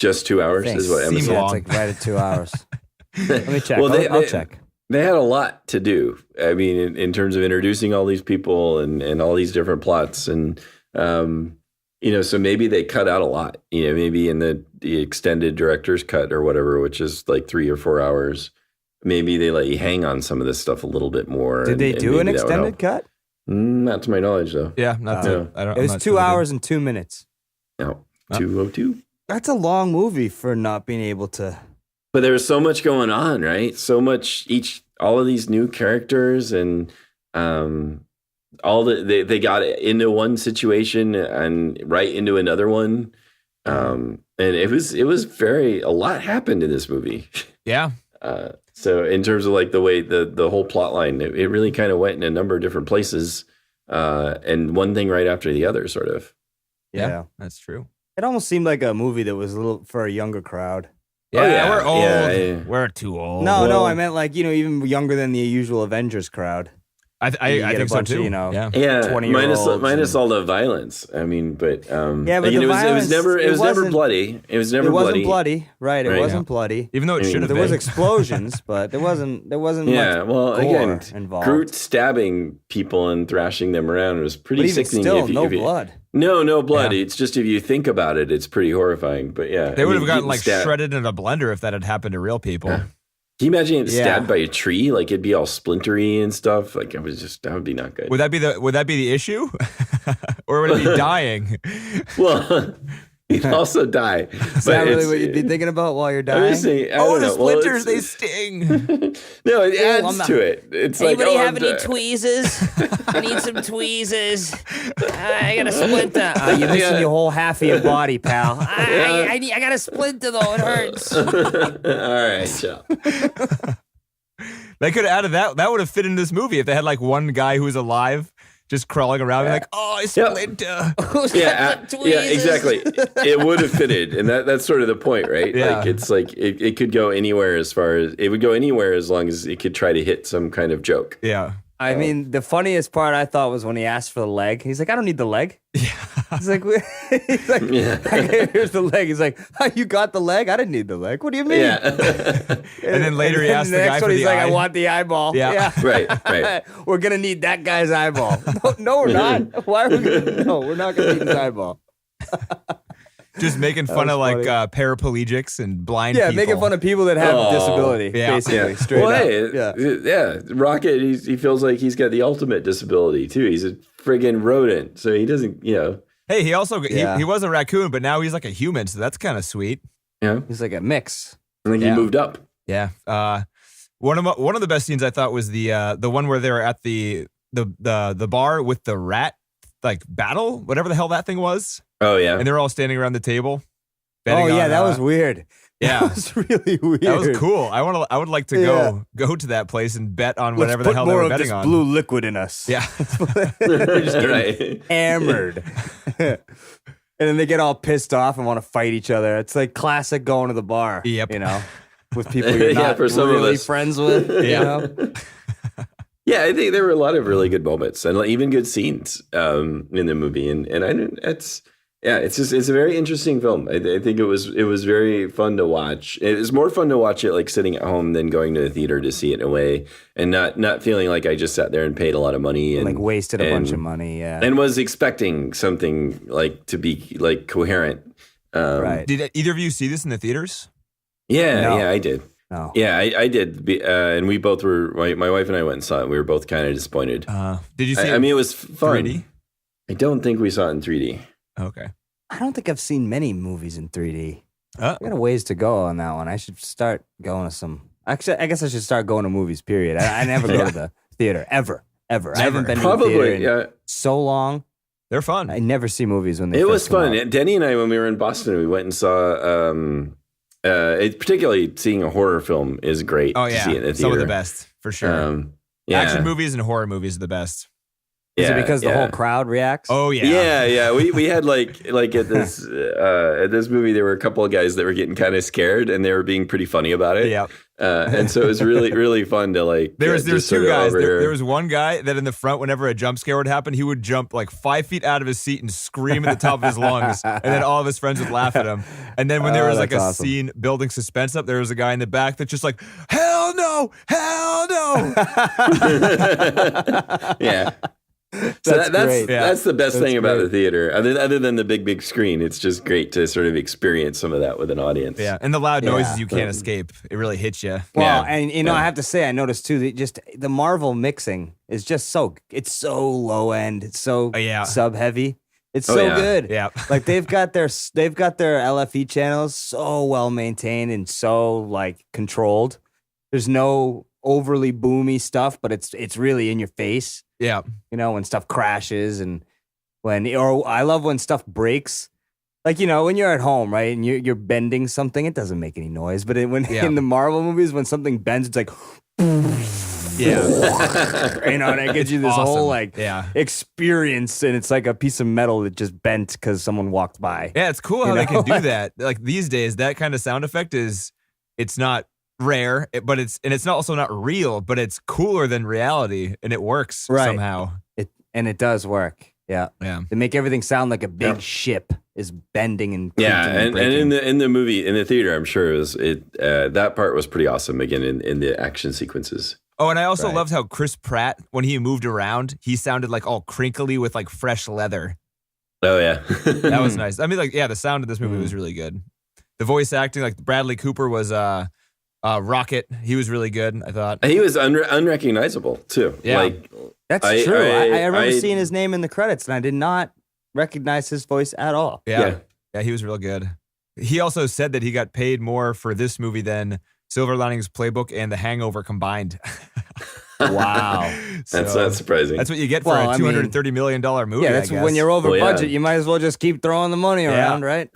Just 2 hours Thanks. is what Seems Amazon. Yeah, long. it's like right at 2 hours. Let me check. Well, I'll check. They had a lot to do. I mean, in terms of introducing all these people and all these different plots, and so maybe they cut out a lot. Maybe in the extended director's cut or whatever, which is like 3 or 4 hours. Maybe they let you hang on some of this stuff a little bit more. Did they do an extended cut? Not to my knowledge, though. Yeah, not No. I don't. It I'm was not 2 sure they did. hours and 2 minutes. No, 202. That's a long movie for not being able to. But there was so much going on, right? So much all of these new characters, and they got into one situation and right into another one, and it was a lot happened in this movie. Yeah. So in terms of like the way the whole plot line, it really kind of went in a number of different places, and one thing right after the other, sort of. Yeah, that's true. It almost seemed like a movie that was a little for a younger crowd. Yeah, yeah, we're old. yeah. We're too old. No, I meant like even younger than the usual Avengers crowd. I You get think a so bunch of, too. yeah. Yeah, 20-year-olds minus all the violence. I mean, but Yeah, but again, the it was violence, never it wasn't- bloody. It was never It wasn't bloody. bloody, right? It Right. wasn't bloody. Even though it I mean, should have There been. was explosions, but there wasn't Yeah, much well, gore again, involved. Groot stabbing people and thrashing them around was pretty but even sickening. still, if you- no if you- blood. No blood. Yeah. It's just if you think about it, it's pretty horrifying. But yeah, They would have gotten getting like stabbed. shredded in a blender if that had happened to real people. Yeah. Can you imagine getting Yeah. stabbed by a tree? Like it'd be all splintery and stuff. Like that would be not good. Would that be the issue, or would it be dying? Well, you'd also die. Is that really what you'd be thinking about while you're I'm dying? just saying, I Oh, don't the know. Well, splinters, they it's- sting. No, it adds I'm not- to it. It's Anybody like, have any tweezers? I need some tweezers. I got a splinter. You're missing your whole half of your body, pal. I got a splinter though. It hurts. All right, Joe. They could have added that. That would have fit in this movie if they had like one guy who was alive just crawling around and like, oh, I splinter. Who's Yeah, got some tweezers? yeah, exactly. It would have fitted, and that's sort of the point, right? Yeah. Like it's like it could go anywhere as long as it could try to hit some kind of joke. Yeah. I mean, the funniest part I thought was when he asked for the leg. He's like, I don't need the leg. Yeah. He's like, Yeah. okay, here's the leg. He's like, oh, you got the leg? I didn't need the leg. What do you mean? Yeah. And then later he And asked the the guy next for one, he's the like, eye. I want the eyeball. Yeah. Right. We're gonna need that guy's eyeball. No, we're not. Why are we gonna? No, we're not gonna need his eyeball. Just making fun of was like funny. paraplegics and blind Yeah, people. making fun of people that have Oh, disability, yeah. basically, Yeah. straight Well, up. hey, Yeah. Rocket, he feels like he's got the ultimate disability too. He's a friggin' rodent, so he doesn't, Hey, he also Yeah. he was a raccoon, but now he's like a human, so that's kind of sweet. He's like a mix. I think Yeah. he moved up. Yeah. One of the best scenes I thought was the one where they're at the bar with the rat like battle, whatever the hell that thing was, Oh yeah, and they're all standing around the table. Oh betting yeah, on, that was weird. yeah. That was really weird. That was cool. I would like to go to that place and bet on whatever Let's the hell put they more were of betting this on. blue liquid in us. Yeah. They're just getting right. hammered. And then they get all pissed off and want to fight each other. It's like classic going to the bar. Yep. With people you're Yeah, not for some of really us. friends with. Yeah. You know? Yeah, I think there were a lot of really good moments and even good scenes in the movie, and I didn't. It's a very interesting film. I think it was very fun to watch. It was more fun to watch it like sitting at home than going to the theater to see it in a way, and not feeling like I just sat there and paid a lot of money and Like wasted a bunch of money. Yeah. and was expecting something like to be like coherent. Right. Did either of you see this in the theaters? Yeah, No. yeah, I did. No. Yeah, I did, and we both were. My wife and I went and saw it. We were both kind of disappointed. Did you see? I mean, it was fun. 3D? I don't think we saw it in 3D. Okay. I don't think I've seen many movies in 3D. Uh, I got a ways to go on that one. I should start going to some. Actually, I guess I should start going to movies. Period. I never go to the theater ever. I haven't been to the theater Probably, in yeah. so long. they're fun. I never see movies when they. It first was come fun. out. Denny and I, when we were in Boston, we went and saw. Particularly seeing a horror film is great. Oh to yeah, see it in the some of the theater. best for sure. Yeah. Action movies and horror movies are the best. Is it because the whole crowd reacts? Oh yeah. Yeah. We had like at this movie, there were a couple of guys that were getting kind of scared, and they were being pretty funny about it. Yeah. And so it was really, really fun to like. There's just two sort of guys. over here. There was one guy that in the front, whenever a jump scare would happen, he would jump like 5 feet out of his seat and scream at the top of his lungs, and then all of his friends would laugh at him. And then when there was like a that's awesome. scene building suspense up, there was a guy in the back that's just like, "Hell no, hell no!" Yeah. That's that's great. that's the best That's thing about great. the theater. Other than the big screen, it's just great to sort of experience some of that with an audience. Yeah, and the loud noises Yeah. you can't escape. It really hits you. Well, Yeah. and I have to say, I noticed too that just the Marvel mixing is just it's so low end, it's so Yeah. sub heavy, it's Oh, so yeah. good. Yeah. Like they've got their LFE channels so well maintained and so like controlled. There's no overly boomy stuff, but it's really in your face. Yeah. You know, when stuff crashes and I love when stuff breaks. Like, you know, when you're at home, right, and you're bending something, it doesn't make any noise. But Yeah. in the Marvel movies, when something bends, it's like, Yeah. you know, and it gives you this Awesome. whole like Yeah. experience, and it's like a piece of metal that just bent because someone walked by. Yeah, it's cool how You they know? can do that. Like these days, that kind of sound effect it's not rare, but it's not also not real, but it's cooler than reality, and it works Right. somehow. It does work. Yeah, Yeah. they make everything sound like a big ship is bending and Yeah, creaking and breaking. in the movie in the theater, I'm sure that part was pretty awesome. Again, in the action sequences. Oh, and I also Right. loved how Chris Pratt, when he moved around, he sounded like all crinkly with like fresh leather. Oh yeah, That was nice. I mean, like, yeah, the sound of this movie was really good. The voice acting, like Bradley Cooper was Rocket. He was really good, I thought. He was unrecognizable too. Yeah. Like That's I- true. I I- remember I- seeing his name in the credits, and I did not recognize his voice at all. Yeah. Yeah, he was real good. He also said that he got paid more for this movie than Silver Linings Playbook and The Hangover combined. Wow. that's So, not surprising. That's what you get for Well, a I mean- $230 million movie. Yeah, that's I guess. when you're over Well, yeah. budget. You might as well just keep throwing the money Yeah. around, right?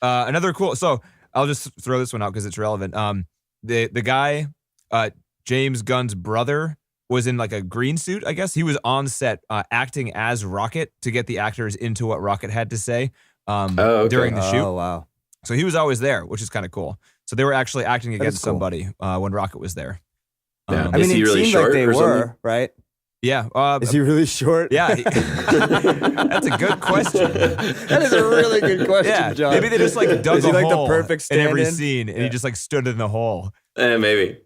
Another cool. So I'll just throw this one out because it's relevant. The guy, James Gunn's brother, was in like a green suit. I guess he was on set acting as Rocket to get the actors into what Rocket had to say okay. during the shoot. Oh wow. So he was always there, which is kind of cool. So they were actually acting is against cool. somebody when Rocket was there. Yeah. I Is mean, he it really seemed short like they or something? were, right? Yeah. Is he really short? Yeah. That's a good question. That is a really good question, Yeah. John. Maybe they just like dug Is he a like the hole perfect in every stand-in? scene, and he just like stood in the hole. Maybe.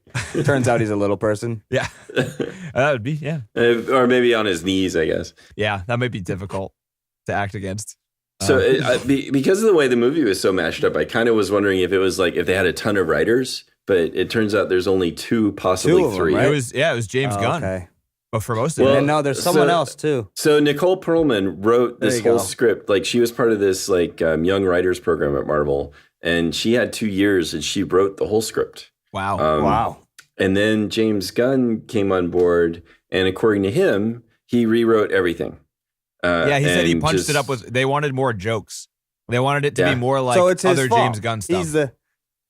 Turns out he's a little person. Yeah. That would be, yeah. Or maybe on his knees, I guess. Yeah, that might be difficult to act against. So because of the way the movie was so mashed up, I kind of was wondering if it was like if they had a ton of writers, but it turns out there's only two, possibly Two of them, three. right? It was James Oh, Gunn, okay. but for most of Well, it. And no, there's someone else too. So Nicole Perlman wrote There this you whole go. script. Like she was part of this like young writers program at Marvel, and she had 2 years and she wrote the whole script. Wow. Wow. And then James Gunn came on board, and according to him, he rewrote everything. Yeah, he said he and punched just- it up with. They wanted more jokes. They wanted it to Yeah. be more like So it's his other fault. James Gunn stuff.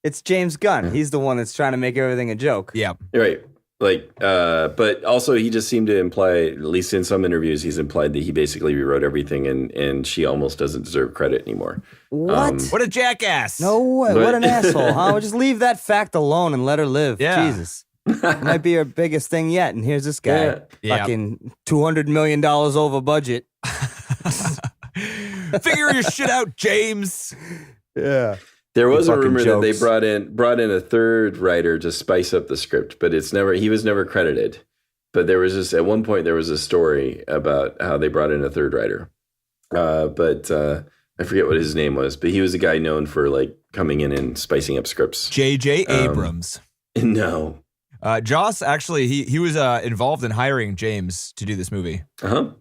It's James Gunn. He's the one that's trying to make everything a joke. Yeah. Right. Like, but also he just seemed to imply, at least in some interviews, he's implied that he basically rewrote everything, and she almost doesn't deserve credit anymore. What? What a jackass. No way. But- What an asshole, huh? Just leave that fact alone and let her live. Yeah. Jesus. It might be her biggest thing yet. And here's this guy. Yeah. Yeah. Fucking $200 million over budget. Figure your shit out, James. Yeah. There was a fucking rumor that they jokes. brought in a third writer to spice up the script, but he was never credited. But there was just at one point there was a story about how they brought in a third writer, but I forget what his name was. But he was a guy known for like coming in and spicing up scripts. J.J. Abrams. No. Joss actually he was involved in hiring James to do this movie. Uh-huh.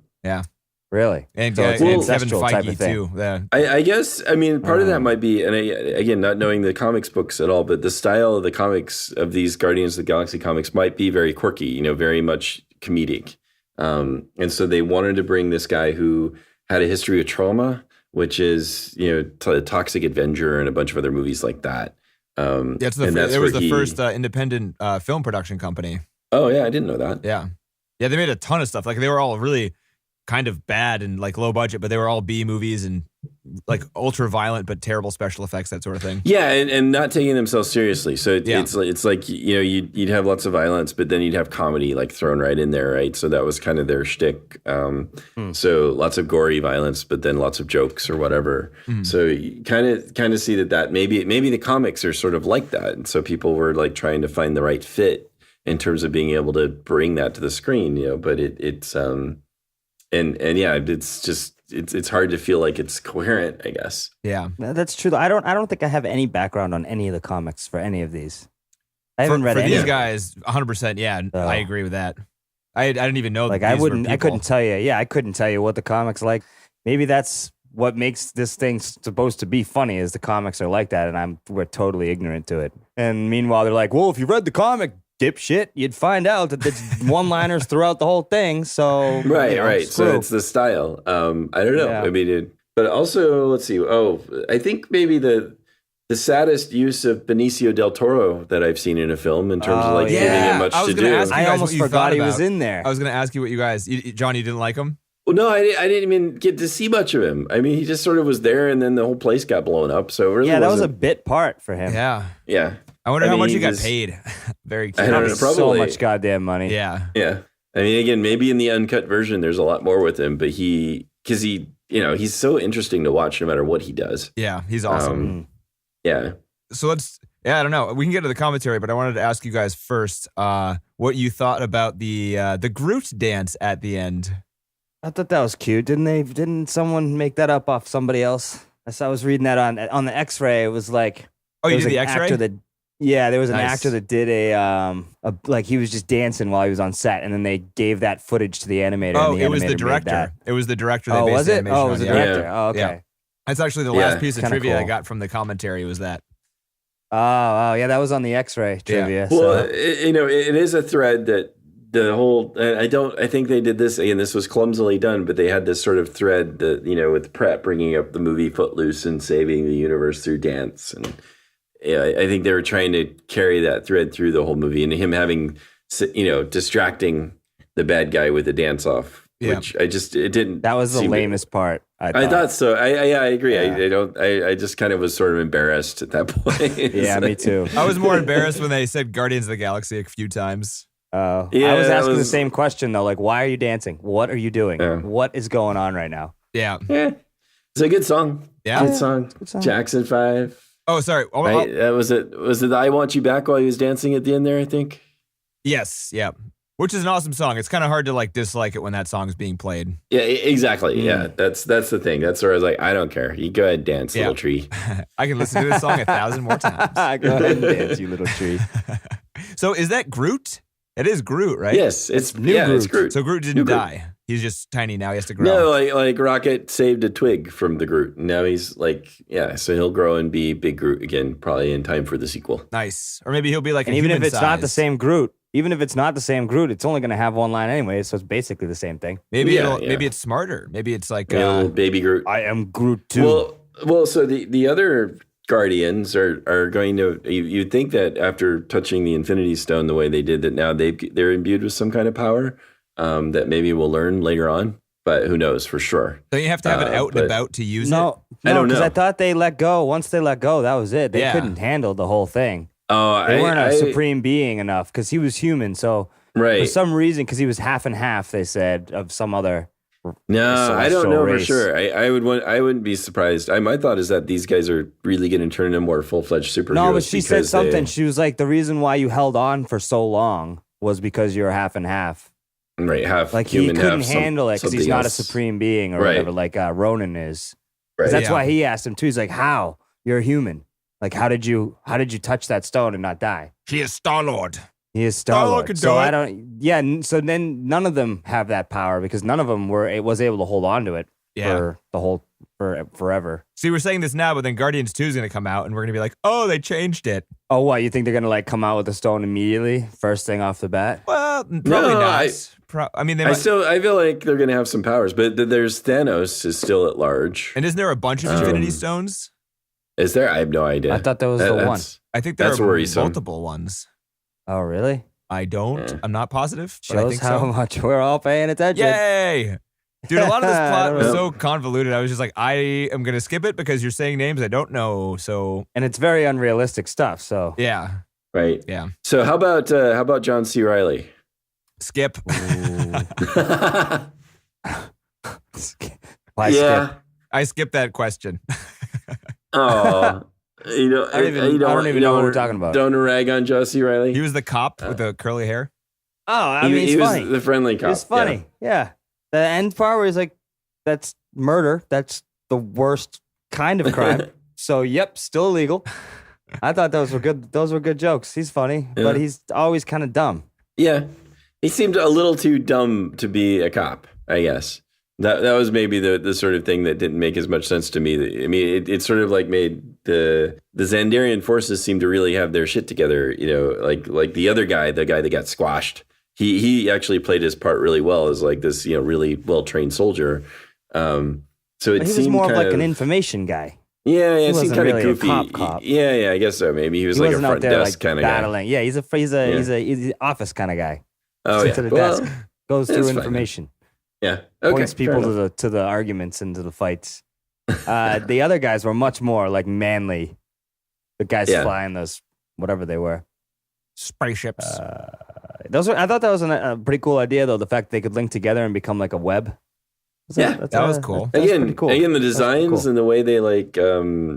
Really? And, So it's and an Kevin ancestral type Feige of thing. too. Yeah. I guess, I mean, part of that might be, and again, not knowing the comics books at all, but the style of the comics of these Guardians of the Galaxy comics might be very quirky, very much comedic. And so they wanted to bring this guy who had a history of trauma, which is, Toxic Avenger and a bunch of other movies like that. It was where the first independent film production company. Oh, yeah, I didn't know that. Yeah. Yeah, they made a ton of stuff. Like they were all really kind of bad and like low budget, but they were all B movies and like ultra violent but terrible special effects, that sort of thing. Yeah, and not taking themselves seriously. So Yeah. it's like, you know, you'd have lots of violence, but then you'd have comedy like thrown right in there, right? So that was kind of their shtick. So lots of gory violence, but then lots of jokes or whatever. So you kind of see that maybe the comics are sort of like that, and so people were like trying to find the right fit in terms of being able to bring that to the screen, you know. But it's yeah, it's just. It's hard to feel like it's coherent, I guess. Yeah. That's true. I don't think I have any background on any of the comics for any of these. I haven't read for any these of them. guys, 100%. Yeah, Oh. I agree with that. I didn't even know. Like that I these were wouldn't. I people. couldn't tell you. Yeah, I couldn't tell you what the comics like. Maybe that's what makes this thing supposed to be funny. Is the comics are like that, and we're totally ignorant to it. And meanwhile, they're like, well, if you read the comic, dipshit, you'd find out that it's one-liners throughout the whole thing. So Right. So screw. it's the style. I don't know. Yeah. I mean, but also, let's see. Oh, I think maybe the saddest use of Benicio del Toro that I've seen in a film in terms of like yeah. giving him much I was to gonna do. ask you I guys almost what you forgot thought he was about- in there. I was going to ask you what you guys, John, you didn't like him? Well, no, I didn't even get to see much of him. I mean, he just sort of was there, and then the whole place got blown up. So it really, Yeah, that was a wasn't- bit part for him. Yeah. yeah. I wonder I how mean, much he he got was- paid. Very I curious. don't know, So probably. much goddamn money. Yeah. Yeah. I mean, again, maybe in the uncut version, there's a lot more with him, but because he, you know, he's so interesting to watch no matter what he does. Yeah, he's awesome. Yeah. So I don't know. We can get to the commentary, but I wanted to ask you guys first what you thought about the Groot dance at the end. I thought that was cute. Didn't someone make that up off somebody else? I was reading that on the X-ray. It was like Oh, you there was did the an X-ray? actor that- yeah, there was an Nice. actor that did a like he was just dancing while he was on set, and then they gave that footage to the animator. Oh, and the it was animator the made director. that. It was the director. They Oh, based was the it? animation Oh, it was on, the yeah. director. Oh, okay. Yeah. That's actually the Yeah, last piece of kinda trivia I cool. got from the commentary was that. Oh, yeah, that was on the X-ray trivia. Well, so. it is a thread that the whole, I think they did this, again, this was clumsily done, but they had this sort of thread that, you know, with Pratt bringing up the movie Footloose and saving the universe through dance. And yeah, I think they were trying to carry that thread through the whole movie, and him having, you know, distracting the bad guy with the dance off, Yeah. which it didn't. That was the seem to- lamest part. I thought so. I agree. Yeah. I just kind of was sort of embarrassed at that point. Yeah, me too. I was more embarrassed when they said Guardians of the Galaxy a few times. I Yeah, was that asking the was- same question though. Like, why are you dancing? What are you doing? Yeah. What is going on right now? Yeah. Yeah, it's a good song. Yeah. Good song. Good song. Jackson 5. Oh, sorry. Oh, Right? Was it the I Want You Back while he was dancing at the end there, I think? yes. Yeah. Which is an awesome song. It's kind of hard to like dislike it when that song's being played. Yeah, exactly. Yeah, that's the thing. That's where I was like, I don't care. You go ahead and dance, Yeah. little tree. I can listen to this song 1,000 more times. Go ahead and dance, you little tree. So is that Groot? It is Groot, right? Yes, it's New It's Groot. Groot. So Groot New didn't Groot. die. He's just tiny now. He has to grow. No, like Rocket saved a twig from the Groot. Now he's like, yeah, so he'll grow and be big Groot again, probably in time for the sequel. Nice. Or maybe he'll be like And a even if human it's not the size. same Groot, it's only going to have one line anyway, so it's basically the same thing. Maybe Yeah, maybe yeah. it's smarter. Maybe it's like Little baby Groot. I am Groot too. Well, so the other Guardians are going to. You'd think that after touching the Infinity Stone the way they did, that now they're imbued with some kind of power that maybe we'll learn later on. But who knows for sure? don't you have to have it out and but- about to use it? no, I don't because know. I thought they let go. Once they let go, that was it. They Yeah. couldn't handle the whole thing. Oh, They weren't a supreme being enough because he was human. So for right. some reason, because he was half and half, they said of some other. No, I don't celestial know race. for sure. I wouldn't be surprised. My thought is that these guys are really going to turn into more full fledged superheroes. No, but she said because something. She was like, the reason why you held on for so long was because you're half and half. right, half Like human, he couldn't half handle it because he's something not else. a supreme being or Right. whatever, like Ronan is. 'Cause Right. that's Yeah. why he asked him too. He's like, "How? You're a human. Like, how did you touch that stone and not die?" She is Star-Lord. He is Star-Lord Star-Lord. could So do I it. don't. Yeah. So then none of them have that power because none of them was able to hold on to it Yeah. for forever. See, we're saying this now, but then Guardians 2 is going to come out and we're going to be like, oh, they changed it. Oh, what? You think they're gonna like come out with the stone immediately, first thing off the bat? Well, probably No, not. I mean, they might. I feel like they're going to have some powers, but there's Thanos is still at large. And isn't there a bunch of Infinity Stones? Is there? I have no idea. I thought that was the one. I think there That's are worrisome. multiple ones. Oh, really? I don't. Yeah. I'm not positive, but I Shows think how so. much we're all paying attention. Yay! Dude, a lot of this I plot don't was know. so convoluted. I was just like, I am going to skip it because you're saying names I don't know. So, And it's very unrealistic stuff. So yeah. Right. Yeah. So how about John C. Reilly? Skip. why Yeah. skip? I skipped that question. Oh, you know, I don't even know what we're talking about. Don't rag on John C. Reilly. He was the cop with the curly hair. Oh, I mean, he it's was funny. the friendly cop. It's funny. Yeah. The end part where he's like, that's murder. That's the worst kind of crime. So, yep, still illegal. I thought those were good. Those were good jokes. He's funny, but he's always kind of dumb. Yeah. He seemed a little too dumb to be a cop, I guess. That was maybe the sort of thing that didn't make as much sense to me. I mean, it sort of like made the Xandarian forces seem to really have their shit together, you know, like the other guy, the guy that got squashed. He actually played his part really well as like this, you know, really well-trained soldier. So it But he was seemed more of kind like an information guy. Yeah, He it seemed wasn't kind really a of goofy. cop. Yeah, I guess so. Maybe he was like a wasn't out front there desk like kind of guy. battling. Yeah, he's an office kind of guy. Oh, Sits yeah. at a Well, desk, goes that's through fine then. information, yeah. Okay. points fair people enough. to the arguments and to the fights. The other guys were much more like manly. The guys Yeah. flying those whatever they were. Spaceships. I thought that was a pretty cool idea, though. The fact they could link together and become like a web. Yeah, that was cool. That's Again, pretty cool. again, the That's pretty designs cool. and the way they like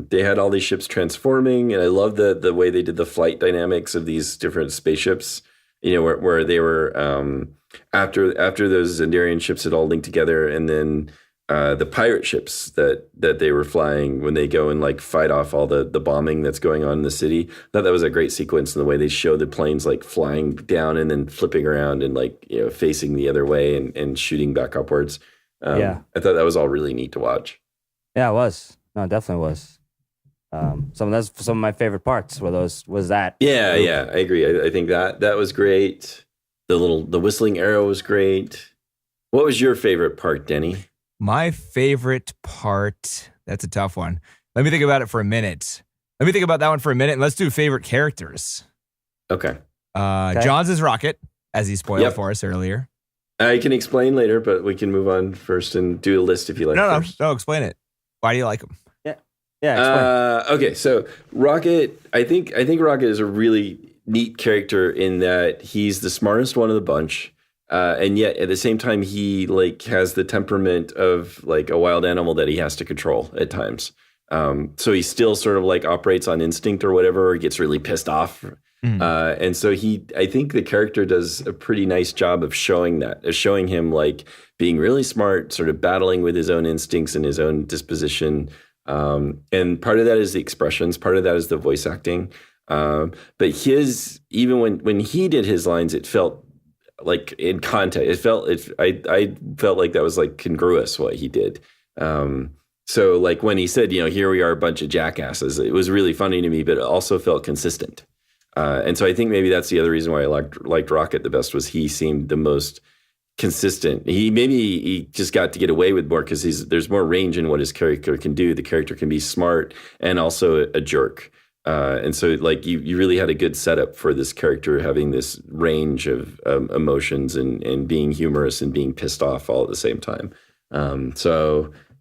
they had all these ships transforming, and I love the way they did the flight dynamics of these different spaceships. You know, where they were after those Xandarian ships had all linked together, and then the pirate ships that they were flying when they go and like fight off all the bombing that's going on in the city. I thought that was a great sequence in the way they show the planes like flying down and then flipping around and like, you know, facing the other way and shooting back upwards. Yeah. I thought that was all really neat to watch. Yeah, it was. No, it definitely was. Some of my favorite parts was that. Yeah, I agree. I think that was great. The whistling arrow was great. What was your favorite part, Denny? My favorite part. That's a tough one. Let me think about it for a minute. Let me think about that one for a minute, and let's do favorite characters. Okay. John's is Rocket, as he spoiled Yep. for us earlier. I can explain later, but we can move on first and do a list if you like. first. No, explain it. Why do you like him? Yeah. Explain. Okay, so Rocket, I think Rocket is a really neat character in that he's the smartest one of the bunch, and yet at the same time he like has the temperament of like a wild animal that he has to control at times. So he still sort of like operates on instinct or whatever, or gets really pissed off. And so I think the character does a pretty nice job of showing that, of showing him like being really smart, sort of battling with his own instincts and his own disposition. And part of that is the expressions, part of that is the voice acting. But even when he did his lines, it felt like in context, I felt like that was like congruous what he did. So like when he said, you know, here we are a bunch of jackasses, it was really funny to me, but it also felt consistent. And so I think maybe that's the other reason why I liked Rocket the best, was he seemed the most consistent. He just got to get away with more because there's more range in what his character can do. The character can be smart and also a jerk. And so like you really had a good setup for this character having this range of emotions and being humorous and being pissed off all at the same time.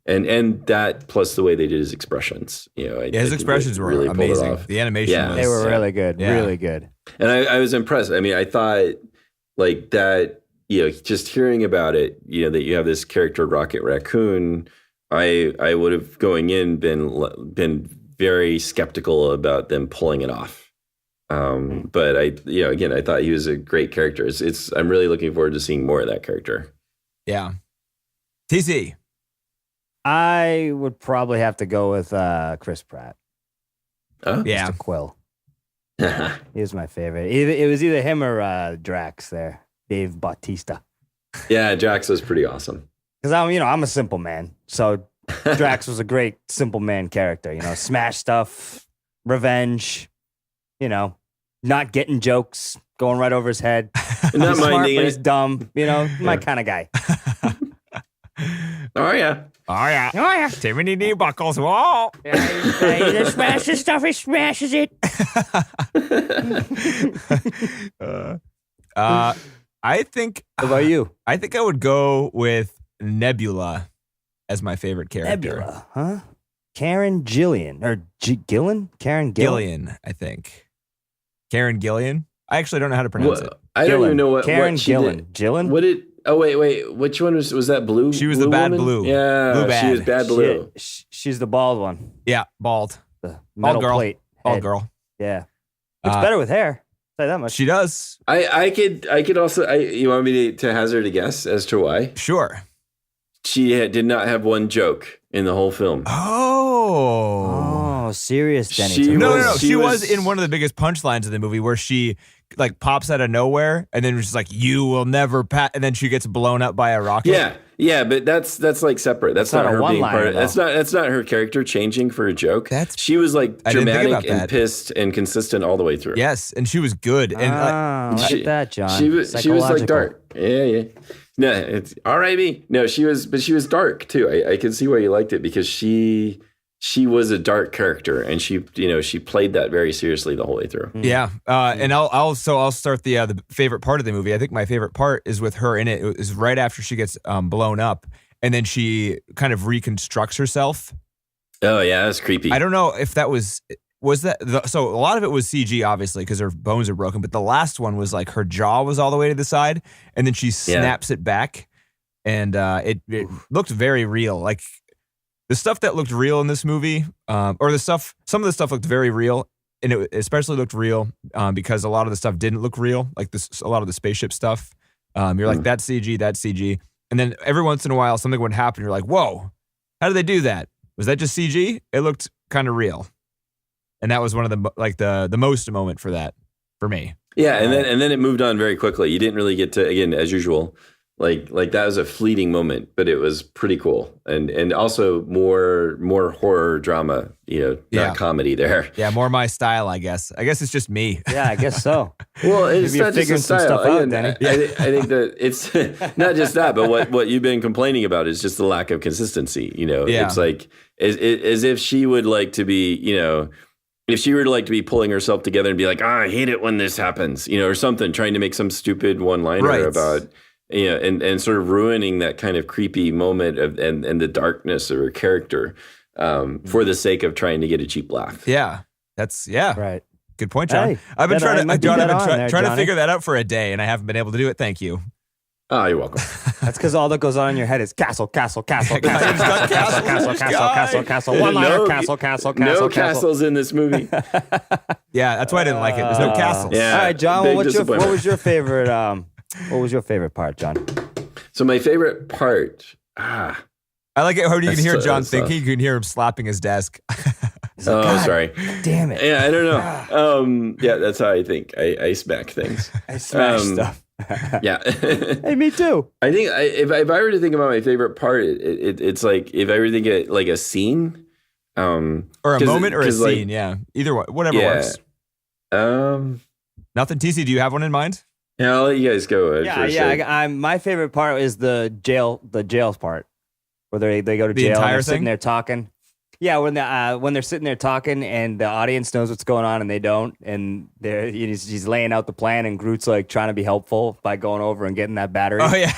And that plus the way they did his expressions, you know, His expressions were really pulled it amazing. off. The animation Yeah. was They were really good. Yeah. Really good. And I was impressed. I mean, I thought like that, you know, just hearing about it, you know, that you have this character Rocket Raccoon, I would have going in been very skeptical about them pulling it off. But I thought he was a great character. I'm really looking forward to seeing more of that character. Yeah. TC. I would probably have to go with Chris Pratt. Oh, Yeah. Mr. Quill. He was my favorite. It was either him or Drax there, Dave Bautista. yeah, Jax was pretty awesome. Because I'm a simple man. So Drax was a great simple man character. You know, smash stuff, revenge. You know, not getting jokes, going right over his head. Not He's smart, minding but he's it. dumb. You know, my kind of guy. Oh yeah. Oh yeah. Timothy knee buckles. Whoa. He just smashes stuff, he smashes it. I think. What about you? I think I would go with Nebula as my favorite character. Nebula, huh? Karen Gillian or Gillan? Karen Gillian, I think. Karen Gillian. I actually don't know how to pronounce it. I don't even know what Karen what she Gillan. did. Gillan? What did? Oh wait. Which one was that? Blue. She was blue the bad woman? blue. Yeah, Blue bad. she was bad blue. She's the bald one. Yeah, bald. The metal girl. plate. Bald head. girl. Yeah. Looks better with hair. Say that much. She does. I could also. You want me to hazard a guess as to why? Sure. She did not have one joke in the whole film. Oh. Oh, serious Denny. She took No, it. no, no. She She was- was in one of the biggest punchlines of the movie where she like pops out of nowhere and then was just like, "You will never pass," and then she gets blown up by a rocket. Yeah, but that's like separate. That's Not not a her being one-liner, part of though. That's not her character changing for a joke. She was like I didn't think about dramatic and that. pissed and consistent all the way through. Yes, and she was good. And Look at that, John. She was like Psychological. dark. Yeah. No, it's R.I.B. No, she was dark too. I can see why you liked it because she was a dark character and she played that very seriously the whole way through. yeah, and I'll start the favorite part of the movie. I think my favorite part is with her in it. It is right after she gets blown up, and then she kind of reconstructs herself. Oh yeah, that's creepy. I don't know if that was so a lot of it was CG, obviously, because her bones are broken. But the last one was like her jaw was all the way to the side, and then she snaps it back, and it looked very real. Like the stuff that looked real in this movie, some of the stuff looked very real, and it especially looked real because a lot of the stuff didn't look real. Like a lot of the spaceship stuff, you're like that's CG, and then every once in a while something would happen. You're like, whoa, how did they do that? Was that just CG? It looked kind of real. And that was one of the most moment for that for me. Yeah, and then it moved on very quickly. You didn't really get to, again, as usual, like that was a fleeting moment, but it was pretty cool. And also more horror drama, not comedy there. Yeah, more my style, I guess. I guess it's just me. Yeah, I guess so. Well, it's Maybe you're not just a figuring some style. stuff out, Again, Danny. I think that it's not just that, but what you've been complaining about is just the lack of consistency. Yeah. It's like as if she would like to be, if she were to like to be pulling herself together and be like, I hate it when this happens, or something, trying to make some stupid one-liner about, and sort of ruining that kind of creepy moment of and the darkness of her character for the sake of trying to get a cheap laugh. Yeah. That's Right. Good point, John. Hey, I've been that might be trying dead on to there, trying to figure that out for a day, and I haven't been able to do it. Thank you. Oh, you're welcome. That's because all that goes on in your head is castle, castle, castle, castle, He's got castle, castle, castles, castle, guy. castle, castle, one liner, No- castle, castle, No castle, castle. castles in this movie. Yeah, that's why I didn't like it. There's no castles. Yeah. All right, John. Big What was disappointment. your favorite? What was your favorite part, John? So my favorite part. I like it. How you can That's hear tough, John that's tough. thinking. You can hear him slapping his desk. Sorry. Damn it! Yeah, I don't know. Yeah, that's how I think. I smack things. I smashed stuff. Yeah. Hey, me too. I think if I were to think about my favorite part, it's like if I were to think of like a scene, Or a 'cause- moment or a 'cause, like, scene. Yeah. Either one. Whatever yeah. works. Yeah, Nothing. TC, do you have one in mind? I'll let you guys go. Yeah. My favorite part is the jail part, where they go to The jail and entire they're sitting thing? there talking. Yeah, when they're sitting there talking and the audience knows what's going on and they don't, and he's laying out the plan and Groot's like trying to be helpful by going over and getting that battery. Oh yeah.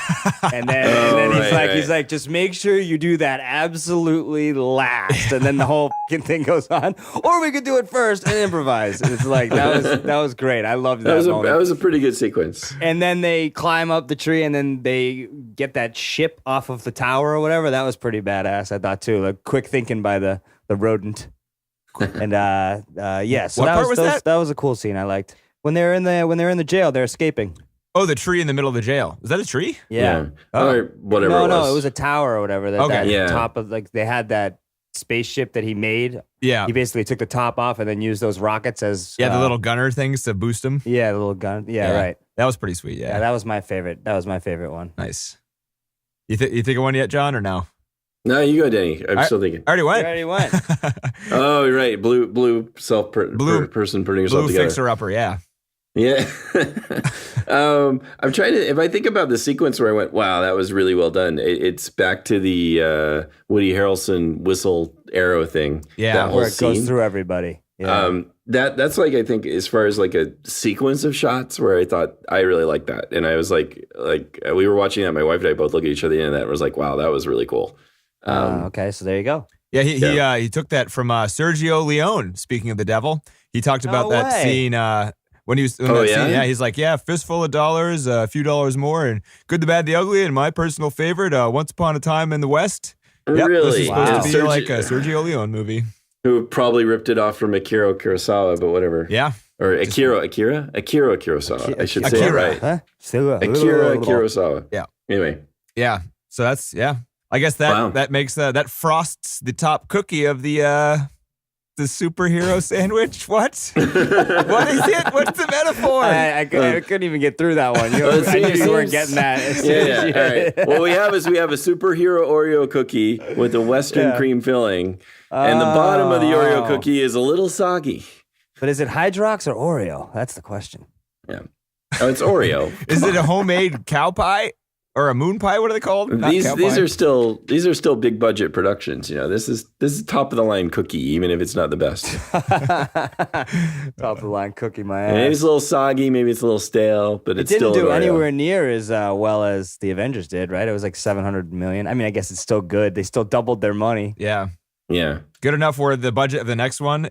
And then right. he's like, just make sure you do that absolutely last, and then the whole fucking thing goes on. Or we could do it first and improvise. And it's like that was great. I loved that moment. That was a pretty good sequence. And then they climb up the tree, and then they get that ship off of the tower or whatever. That was pretty badass, I thought too. Like quick thinking by the rodent. And yeah. So What part was that? That was a cool scene I liked. When they're in the jail, they're escaping. Oh, the tree in the middle of the jail. Is that a tree? Yeah. Oh. Or whatever. No, it was a tower or whatever. Okay. That Yeah. top of they had that spaceship that he made. Yeah. He basically took the top off and then used those rockets as Yeah, the little gunner things to boost him. the little gun. Yeah, right. That was pretty sweet. Yeah, Yeah. that was my favorite. That was my favorite one. Nice. You think of one yet, John, or no? No, you go, Danny. I'm still thinking. I already You went. already went. Oh, right. Blue Blue- person putting herself Blue together. fixer upper. Yeah. Yeah. I'm trying to, if I think about the sequence where I went, wow, that was really well done. It's back to the Woody Harrelson whistle arrow thing. Yeah, That whole Where it scene. goes through everybody. Yeah. That's like, I think, as far as like a sequence of shots where I thought I really liked that, and I was like we were watching that. My wife and I both looked at each other and that was like, wow, that was really cool. Okay, so there you go. Yeah, he took that from Sergio Leone. Speaking of the devil, he talked about No that way. scene when he was. In Oh, that yeah? scene, yeah. He's like, yeah, fistful of dollars, a few dollars more, and Good, the Bad, the Ugly, and my personal favorite, Once Upon a Time in the West. Yep, this Really? is supposed Wow. to be like a Sergio Leone movie. Who probably ripped it off from Akira Kurosawa, but whatever. Yeah, Or Akira Kurosawa. I should say it Akira. right. Huh? Akira Kurosawa. Yeah. Anyway, yeah. So that's I guess that Wow. that makes that frosts the top cookie of the superhero sandwich. What? What is it? What's the metaphor? I couldn't even get through that one. Well, I knew you weren't seems- getting that. As soon as yeah. you- All right. What we have is a superhero Oreo cookie with a Western Yeah. cream filling, and the bottom of the Oreo Oh. cookie is a little soggy. But is it Hydrox or Oreo? That's the question. Yeah. Oh, it's Oreo. Is it a homemade cow pie or a moon pie? What are they called? Not These cow these pie. are still big budget productions. You know, this is top of the line cookie, even if it's not the best. Top of the line cookie, my And maybe ass. it's a little soggy, maybe it's a little stale, but It it's didn't still do an Oreo. anywhere near as well as the Avengers did, right? It was like 700 million. I mean, I guess it's still good. They still doubled their money. Yeah. Yeah. Good enough for the budget of the next one.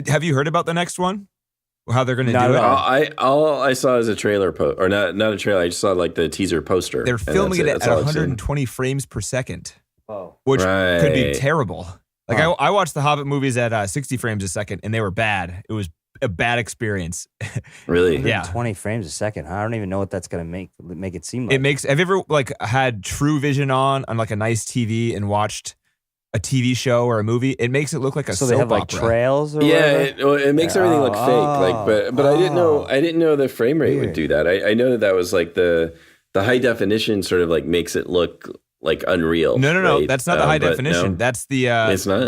Have you heard about the next one? How they're going to Not do at it? all. All I saw is a trailer or not a trailer. I just saw like the teaser poster. They're and filming it that's at all I've seen. 120 frames per second, Oh. which could be Right. terrible. Like I watched the Hobbit movies at 60 frames a second, and they were bad. It was a bad experience. Really? Yeah. 20 frames a second. I don't even know what that's going to make it seem like. It makes. Have you ever like had True Vision on like a nice TV and watched a TV show or a movie? It makes it look like a so soap they have like opera. trails or Yeah, whatever? it makes everything look fake. Like, but I didn't know the frame rate would Weird. do that. I know that was like the high definition sort of like makes it look like unreal. No, right? that's not the high But definition. no. That's the It's not?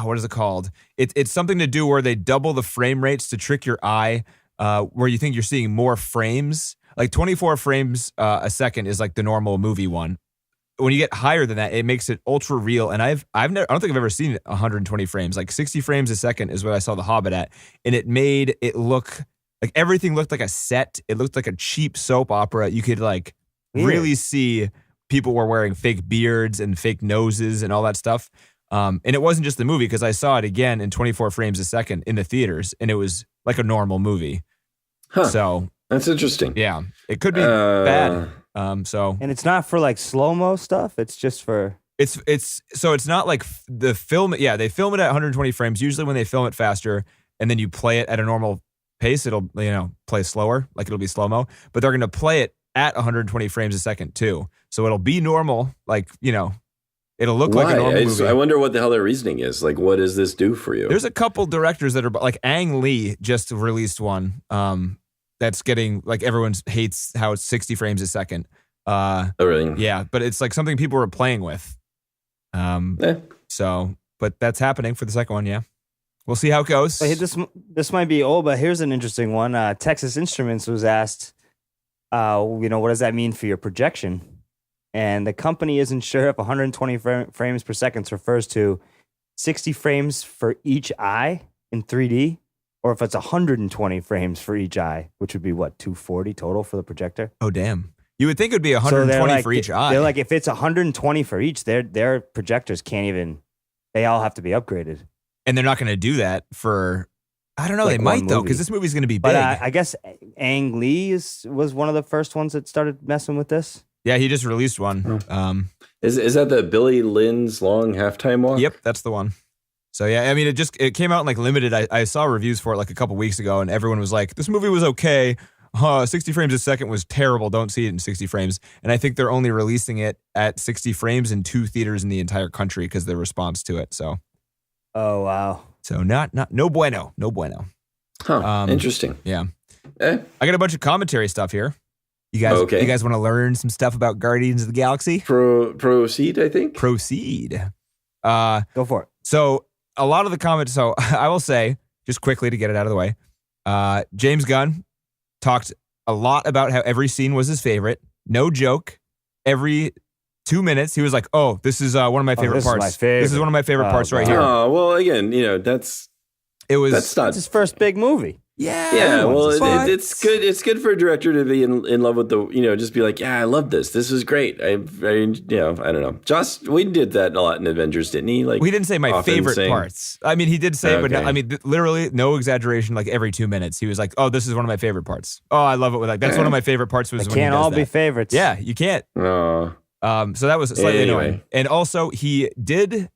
what is it called? It's something to do where they double the frame rates to trick your eye, where you think you're seeing more frames. Like 24 frames a second is like the normal movie one. When you get higher than that, it makes it ultra real. And I don't think I've ever seen 120 frames. Like 60 frames a second is what I saw The Hobbit at, and it made it look like everything looked like a set. It looked like a cheap soap opera. You could like Weird. really see people were wearing fake beards and fake noses and all that stuff. And it wasn't just the movie, because I saw it again in 24 frames a second in the theaters, and it was like a normal movie. Huh. So That's interesting. yeah, it could be bad. So And it's not for like slow-mo stuff. It's just for... it's not like the film. Yeah, they film it at 120 frames. Usually when they film it faster and then you play it at a normal pace, it'll play slower, like it'll be slow-mo. But they're going to play it at 120 frames a second too. So it'll be normal, like, it'll look like a normal movie. I wonder what the hell their reasoning is. Like, what does this do for you? There's a couple directors that are like Ang Lee just released one that's getting like everyone hates how it's 60 frames a second. Oh, really? Yeah, but it's like something people were playing with. Eh. So, but that's happening for the second one. Yeah, we'll see how it goes. But this might be old, but here's an interesting one. Texas Instruments was asked, what does that mean for your projection? And the company isn't sure if 120 frames per second refers to 60 frames for each eye in 3D, or if it's 120 frames for each eye, which would be what, 240 total for the projector? Oh, damn. You would think it would be So 120 they're like, for each eye. They're like, if it's 120 for each, their projectors can't even. They all have to be upgraded. and they're not going to do that for. I don't know. Like they one might though, movie. because this movie's going to be big. But I guess Ang Lee was one of the first ones that started messing with this. Yeah, he just released one. Is that the Billy Lynn's long halftime walk? Yep, that's the one. So yeah, I mean, it came out in like limited. I saw reviews for it like a couple weeks ago, and everyone was like, "This movie was okay. 60 frames a second was terrible. Don't see it in 60 frames." And I think they're only releasing it at 60 frames in 2 theaters in the entire country because their response to it. So Oh wow! no bueno. Huh. Interesting. Yeah, Eh? I got a bunch of commentary stuff here. You guys, Okay. You guys want to learn some stuff about Guardians of the Galaxy? Proceed, I think. Proceed. Go for it. So a lot of the comments. So I will say, just quickly to get it out of the way, James Gunn talked a lot about how every scene was his favorite. No joke. Every 2 minutes, he was like, "Oh, this is one of my favorite this is parts. my favorite. This is one of my favorite Oh, parts right God. here." Oh, well, again, that's It was. That's not. It's his first big movie. Yeah. Yeah, well, But- it's good. It's good for a director to be in love with just be like, yeah, I love this. This is great. I don't know. Joss Whedon did that a lot in Avengers, didn't he? Like, he didn't say my often favorite saying- parts. I mean, he did say, but no, Okay. I mean, literally, no exaggeration. Like every 2 minutes, he was like, "Oh, this is one of my favorite parts. Oh, I love it." With like that's one of my favorite parts. Was They when he can't does all that. be favorites. Yeah, you can't. Oh, So that was slightly Anyway. annoying. And also, he did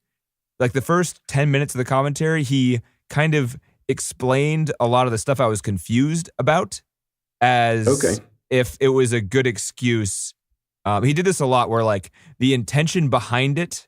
like the first 10 minutes of the commentary. He kind of explained a lot of the stuff I was confused about as Okay. if it was a good excuse. He did this a lot where like the intention behind it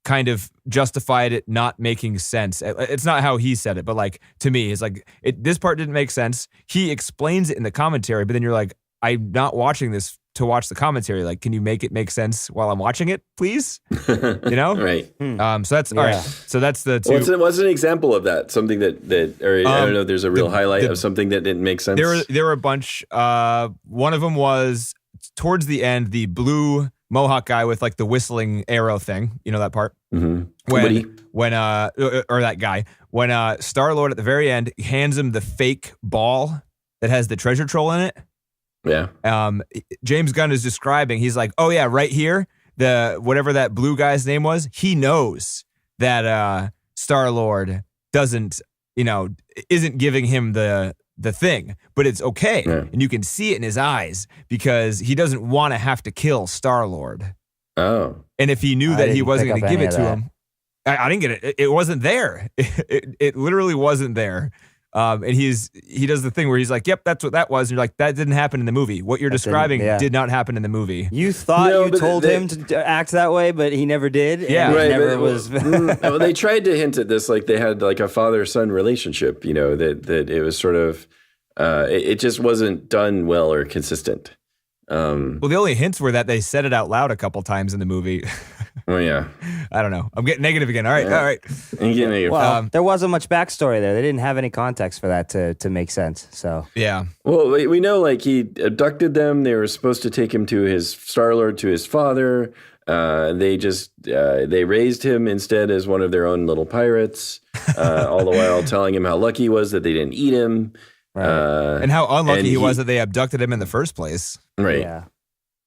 kind of justified it not making sense. It's not how he said it, but like to me, it's like this part didn't make sense. He explains it in the commentary, but then you're like, I'm not watching this to watch the commentary. Like, can you make it make sense while I'm watching it, please? You know? right. So that's all right. Yeah. So that's the two. What's an example of that? Something that or I don't know. There's a real highlight of something that didn't make sense. There were a bunch. One of them was towards the end, the blue Mohawk guy with like the whistling arrow thing. You know that part? Mhm. When that guy when Star-Lord at the very end hands him the fake ball that has the treasure troll in it. Yeah. James Gunn is describing. He's like, "Oh yeah, right here, the whatever that blue guy's name was. He knows that Star-Lord isn't giving him the thing, but it's okay, Yeah. and you can see it in his eyes because he doesn't want to have to kill Star-Lord. Oh. And if he knew I that he didn't wasn't pick going up to give any it of to that. him, I didn't get it. It wasn't there. It literally wasn't there." And he does the thing where he's like, "Yep, that's what that was." And you're like, "That didn't happen in the movie. What you're That didn't- describing yeah. did not happen in the movie." You thought No, you but told him to act that way, but he never did. and Yeah. it Right, never but- was. well, they tried to hint at this, like they had like a father-son relationship. That it was sort of, it just wasn't done well or consistent. Well, the only hints were that they said it out loud a couple times in the movie. Oh yeah, I don't know. I'm getting negative again. All right, Yeah. all right. and you know, Well, there wasn't much backstory there. They didn't have any context for that to make sense. So Yeah. well, we know like he abducted them. They were supposed to take him to his Star-Lord, to his father. They raised him instead as one of their own little pirates, all the while telling him how lucky he was that they didn't eat him. Right. And how unlucky and he was that they abducted him in the first place. Right. yeah,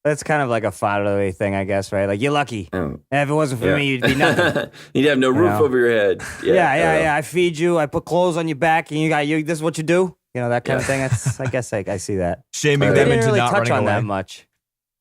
that's kind of like a fatherly thing, I guess. Right? Like you're lucky. Oh. If it wasn't for Yeah. me, you'd be nothing. You'd have no roof know? over your head. Yeah. I feed you. I put clothes on your back, and this is what you do. You know that kind of thing. I guess I see that. Shaming They They them didn't into really not touch running on away. that much.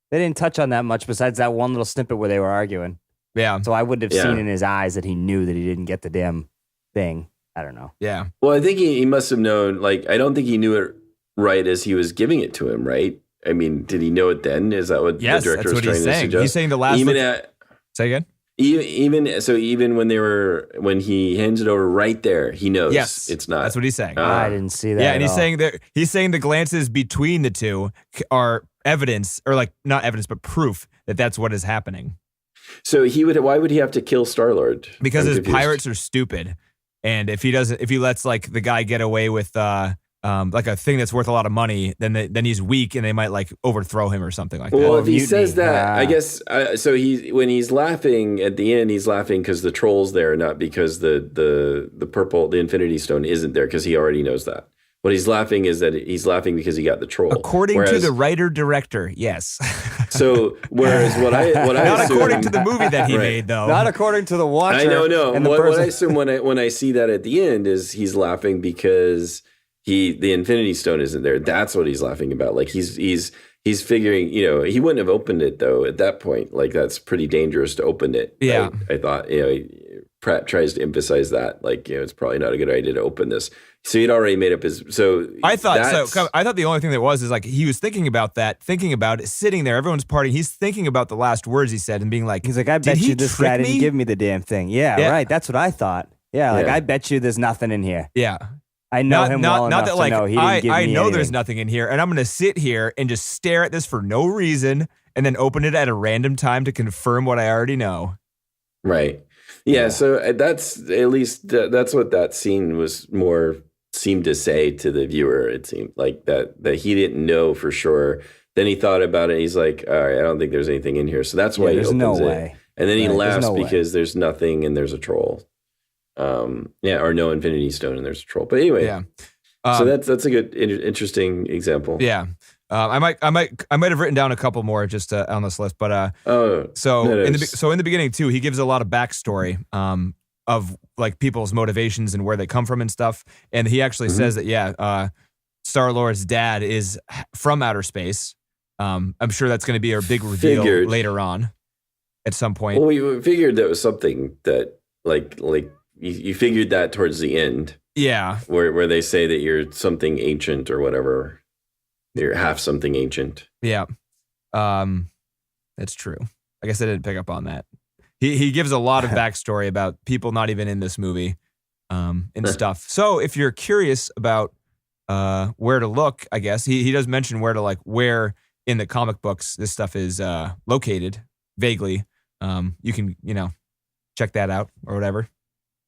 They didn't touch on that much besides that one little snippet where they were arguing. Yeah. So I wouldn't have Yeah. seen in his eyes that he knew that he didn't get the damn thing. I don't know. Yeah. Well, I think he must have known. Like, I don't think he knew it right as he was giving it to him. Right? I mean, did he know it then? Is that what Yes, the director that's was what trying he's to saying. suggest? He's saying the last. even look- at Say again. even when he hands it over right there, he knows. Yes. it's not. That's what he's saying. I didn't see that. yeah, at and he's all. saying that the glances between the two are evidence, or like not evidence, but proof that that's what is happening. So why would he have to kill Star-Lord? Because I'm his confused. pirates are stupid, and if he lets like the guy get away with like a thing that's worth a lot of money, then he's weak, and they might like overthrow him or something like that. Well, Or if he mutiny. says that, I Ah. guess. So when he's laughing at the end, he's laughing because the troll's there, not because the Infinity Stone isn't there, because he already knows that. What he's laughing is that he's laughing because he got the troll. According to Whereas- the writer director, yes. whereas what I Not assume, according to the movie that he Right. made, though. Not according to the watcher. I know, no. And the What person. I assume when I see that at the end is he's laughing because the Infinity Stone isn't there. That's what he's laughing about. Like he's figuring, he wouldn't have opened it though at that point. Like that's pretty dangerous to open it. Yeah. I thought, Pratt tries to emphasize that, like, it's probably not a good idea to open this. So he'd already made up his. So I thought that's- so. I thought the only thing that was is like he was thinking about it, sitting there. Everyone's partying. He's thinking about the last words he said and being like, He's like, I "Did bet he you this guy trick didn't me?" give me the damn thing. Yeah, Yeah. right. That's what I thought. Yeah, like Yeah. I bet you there's nothing in here. Yeah. I know him well enough that to like know he didn't give I me know anything. there's nothing in here, and I'm gonna sit here and just stare at this for no reason, and then open it at a random time to confirm what I already know. Right. Yeah. So that's at least that's what that scene seemed to say to the viewer. It seemed like that he didn't know for sure. Then he thought about it. He's like, all right, I don't think there's anything in here. So that's why he there's opens no it. way. And then he Right, there's laughs no way. because there's nothing and there's a troll. or no Infinity Stone and there's a troll. But anyway, Yeah. So that's a good, interesting example. Yeah. I might have written down a couple more just on this list, but so in the beginning too, he gives a lot of backstory of like people's motivations and where they come from and stuff. And he actually says that Star-Lord's dad is from outer space. I'm sure that's going to be a big reveal later on at some point. Well, we figured that was something that like you figured that towards the end. Yeah. Where they say that you're something ancient or whatever. You're half something ancient. Yeah. That's true. I guess I didn't pick up on that. He gives a lot of backstory about people not even in this movie and stuff. So if you're curious about where to look, I guess, he does mention where in the comic books this stuff is located vaguely. You can, check that out or whatever.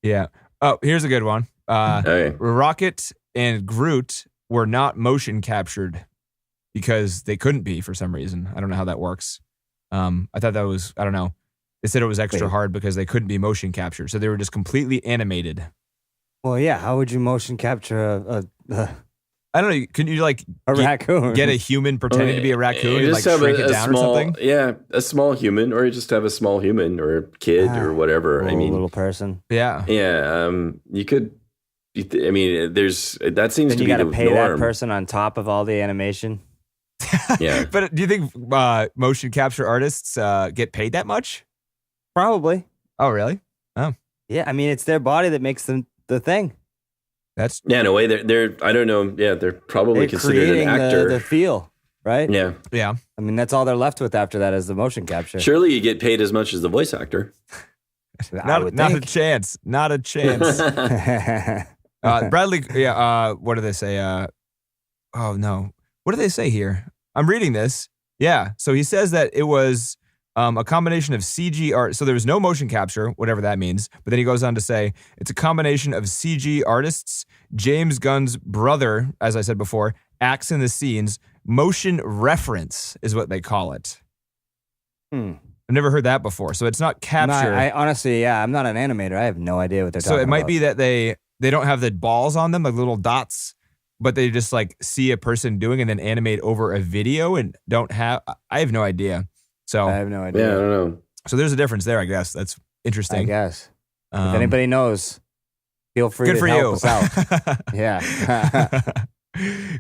Yeah. Oh, here's a good one. Rocket and Groot were not motion captured because they couldn't be for some reason. I don't know how that works. I thought that was, I don't know. They said it was extra hard because they couldn't be motion captured. So they were just completely animated. Well, yeah. How would you motion capture I don't know. Can you raccoon? Get a human pretending to be a raccoon and just shrink it down small, or something? Yeah, a small human, or you just have a small human or a kid or whatever. A little person. Yeah. Yeah. You could. I mean, that seems to be the norm. You got to pay that person on top of all the animation. Yeah. But do you think motion capture artists get paid that much? Probably. Oh, really? Oh. Yeah, I mean, it's their body that makes them the thing. That's in a way they're I don't know. Yeah, they're probably considered an actor. The feel, right? Yeah. Yeah. I mean, that's all they're left with after that is the motion capture. Surely you get paid as much as the voice actor. Not a chance. Not a chance. Bradley, what do they say? Oh, no. What do they say here? I'm reading this. Yeah. So he says that it was a combination of CG art. So there was no motion capture, whatever that means. But then he goes on to say it's a combination of CG artists, James Gunn's brother, as I said before, acts in the scenes. Motion reference is what they call it. I've never heard that before. So it's not capture. I honestly, I'm not an animator. I have no idea what they're talking about. So it might be that they don't have the balls on them, like little dots, but they just like see a person doing and then animate over a video and don't have. I have no idea. So I have no idea. Yeah, I don't know. So there's a difference there, I guess. That's interesting. I guess. If anybody knows, feel free to help us out. Yeah.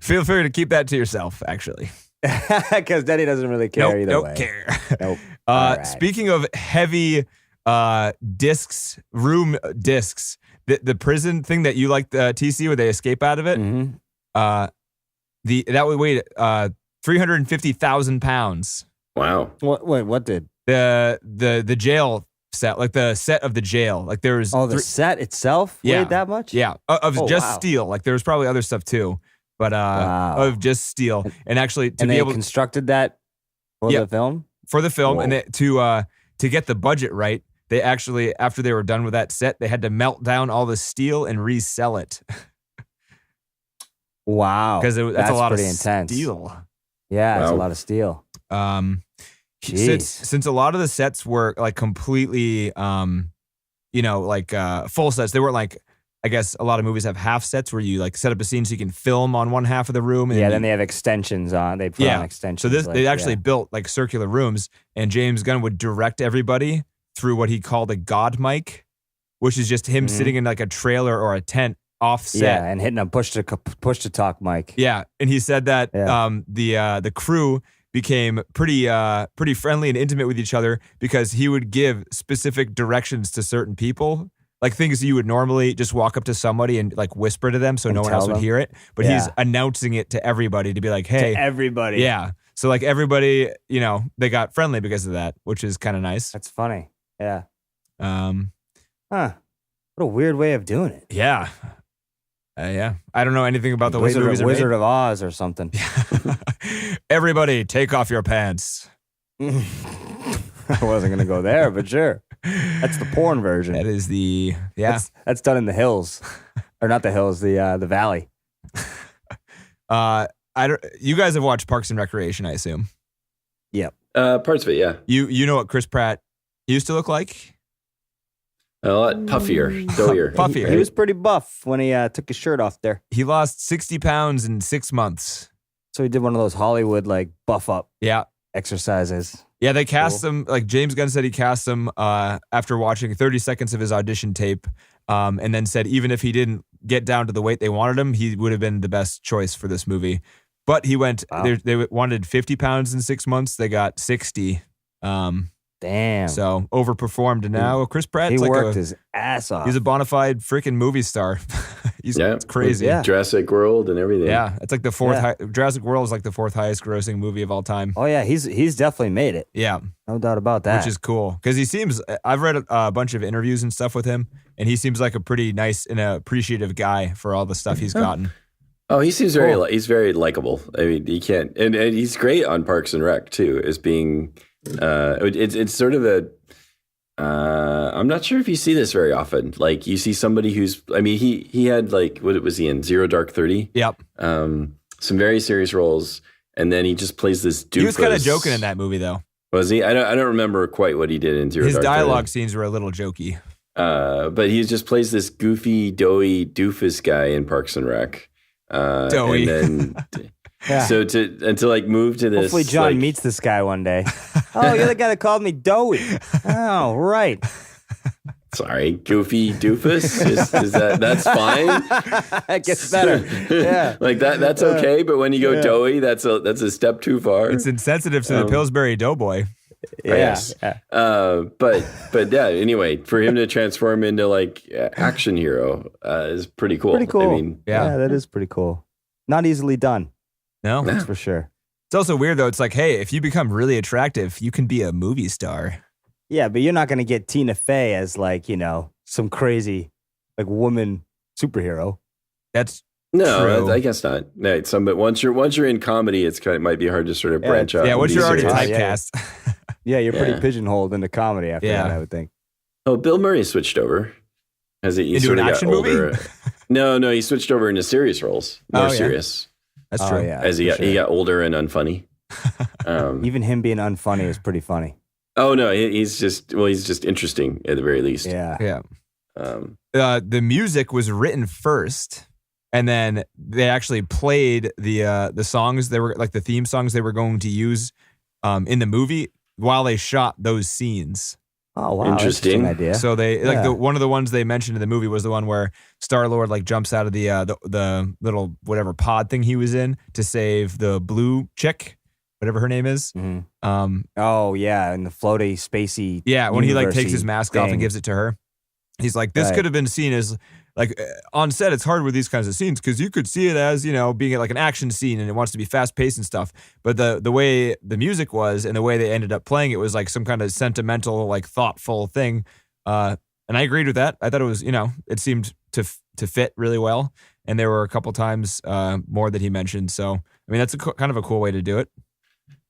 Feel free to keep that to yourself, actually. Because Denny doesn't really care either way. Don't care. Nope. Right. Speaking of heavy discs, room discs, the prison thing that you like, the TC, where they escape out of it, that would weigh 350,000 pounds. Wow. What did? The jail set, like the set of the jail. Like there was the set itself weighed that much? Yeah. Of just steel. Like there was probably other stuff too. But of just steel. And actually they constructed that for the film? For the film. Whoa. And to get the budget right, they actually, after they were done with that set, they had to melt down all the steel and resell it. Wow. Because that's a lot of intense. Steel. Yeah, it's a lot of steel. Since a lot of the sets were like completely, full sets, they weren't like, I guess a lot of movies have half sets where you like set up a scene so you can film on one half of the room. And then they have extensions on. They put on extensions. So they actually built like circular rooms, and James Gunn would direct everybody through what he called a God mic, which is just him sitting in like a trailer or a tent offset. Yeah, and hitting a push to talk mic. Yeah, and he said that the crew became pretty friendly and intimate with each other because he would give specific directions to certain people. Like things you would normally just walk up to somebody and like whisper to them so no one else would hear it. But he's announcing it to everybody to be like, hey. To everybody. Yeah. So like everybody, they got friendly because of that, which is kind of nice. That's funny. Yeah. What a weird way of doing it. Yeah. Yeah. I don't know anything about the way movies are made. Wizard of Oz or something. Everybody take off your pants. I wasn't going to go there, but sure. That's the porn version. That is the That's done in the hills, or not the hills, the valley. You guys have watched Parks and Recreation, I assume. Yep. Parts of it, yeah. You know what Chris Pratt used to look like? A lot puffier, doughier. Puffier. He was pretty buff when he took his shirt off there. He lost 60 pounds in 6 months. So he did one of those Hollywood like buff up Yeah. exercises. Yeah, they cast him, like James Gunn said he cast him after watching 30 seconds of his audition tape, and then said even if he didn't get down to the weight they wanted him, he would have been the best choice for this movie. But he went, they wanted 50 pounds in 6 months. They got 60. Damn. So overperformed. And now Chris Pratt's he like worked his ass off. he's a bona fide freaking movie star. It's crazy. Yeah. Jurassic World and everything. Yeah, it's like the fourth. Jurassic World is like the fourth highest grossing movie of all time. Oh yeah, he's definitely made it. Yeah, No doubt about that. which is cool because he seems. I've read a bunch of interviews and stuff with him, and he seems like a pretty nice and appreciative guy for all the stuff he's gotten. Oh, he seems he's very likable. I mean, he can't, and he's great on Parks and Rec too, as being. It's sort of a. I'm not sure if you see this very often. Like you see somebody who's. I mean, he had like what was he in Zero Dark 30? Yep. Some very serious roles, and then he just plays this doofus. He was kind of joking in that movie though. Was he? I don't remember quite what he did in Zero His Dark 30. dialogue scenes were a little jokey. But he just plays this goofy, doughy doofus guy in Parks and Rec. Doughy. And then, Yeah. so to like move to this. Hopefully John like, meets this guy one day. Oh, you're the guy that called me Doughy. Oh, right. Sorry, goofy doofus. Is that's fine? That gets better. Yeah. Like that's okay. But when you go doughy, that's a step too far. It's insensitive to the Pillsbury Doughboy. Yeah. Yes. Yeah. But yeah. Anyway, for him to transform into like action hero is pretty cool. Pretty cool. I mean, Yeah. That is pretty cool. Not easily done. No, That's for sure. it's also weird though. It's like, hey, if you become really attractive, you can be a movie star. Yeah, but you're not going to get Tina Fey as like, some crazy like woman superhero. That's no, True. I guess not. No, but once you're in comedy, it might be hard to sort of branch out. yeah. and Once be you're already serious. typecast. Yeah, you're pretty Yeah. pigeonholed into comedy after Yeah. that, I would think. Oh, Bill Murray switched over. Has he Into sort an of got action movie? older. No, he switched over into serious roles, more Oh, yeah. serious That's Oh, true. yeah, as he for he sure. got older and unfunny. Even him being unfunny is pretty funny. Oh no, he's just interesting at the very least. Yeah. Yeah. Um, The music was written first, and then they actually played the songs. They were like the theme songs they were going to use in the movie while they shot those scenes. Oh wow, Interesting. idea. So they like Yeah. one of the ones they mentioned in the movie was the one where Star-Lord like jumps out of the little whatever pod thing he was in to save the blue chick, whatever her name is. Mhm. Um, Oh yeah, and the floaty, spacey. yeah, when he like takes his university mask off and thing. gives it to her, he's like, this Right. could have been seen as like on set. It's hard with these kinds of scenes because you could see it as being like an action scene and it wants to be fast paced and stuff. But the way the music was and the way they ended up playing it was like some kind of sentimental, like thoughtful thing. And I agreed with that. I thought it was it seemed to fit really well. And there were a couple times more that he mentioned. So I mean that's kind of a cool way to do it.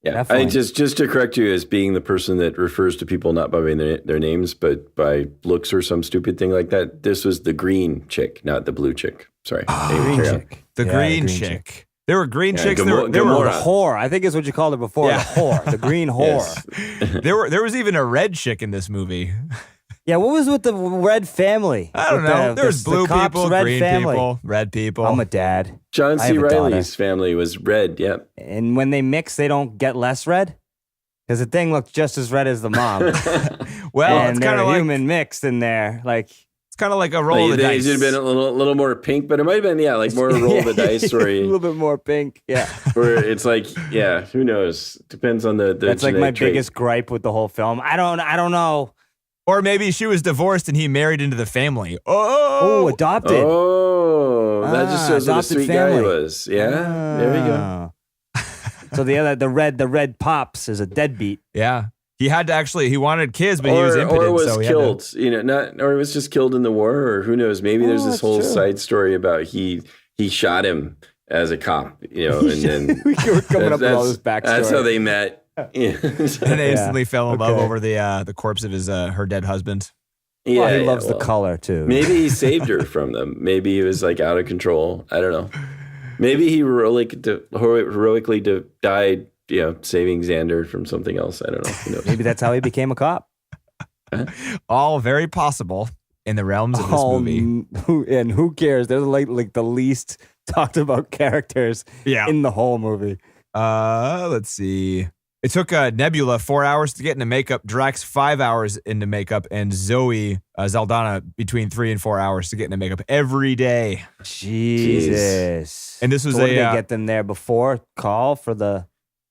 yeah, Definitely. I just to correct you as being the person that refers to people not by their names, but by looks or some stupid thing like that. This was the green chick, not the blue chick. Sorry, Anyway, Green carry on. chick. The Yeah, green the chick. There were green Yeah, chicks. Gamora- There were The Gamora. whore, I think is what you called it before. Yeah. The whore, the green whore. Yes. there was even a red chick in this movie. Yeah, what was with the red family? I don't With know. There's the blue cops' people, red green family. people, red people. I'm a dad, John I C. have a daughter. Reilly's family was red. Yep. and when they mix, they don't get less red because the thing looked just as red as the mom. well, and it's they're kind of like human mixed in there, like. it's kind of like a roll of the They dice. should have been a little more pink, but it might have been like more a roll of the dice a where little bit more pink. Yeah, where it's like who knows? Depends on the that's like my genetic trait. biggest gripe with the whole film. I don't know. Or maybe she was divorced and he married into the family. Oh, Oh, adopted. Oh, that just shows what a adopted sweet family. guy he was. Yeah, there we go. go. So the red pops is a deadbeat. yeah. He had to he wanted kids, but he was impotent. Or was so he killed. Or was just killed in the war, or who knows? Maybe there's this that's whole true. side story about he shot him as a cop. And then We were coming up with all this backstory. That's how they met. Yeah. and they instantly fell in love Okay. over the corpse of his her dead husband. Well, he Yeah, loves the well, color too. Maybe he saved her from them. Maybe he was like out of control. I don't know. Maybe he heroically died, saving Xander from something else. I don't know. Who knows? Maybe that's how he became a cop. All very possible. in the realms of this movie. Who cares? They're like the least talked about characters in the whole movie. Let's see. It took Nebula 4 hours to get into makeup, Drax 5 hours into makeup, and Zoe Zaldana between 3 and 4 hours to get into makeup every day. Jesus. And this was so a did they get them there before call for the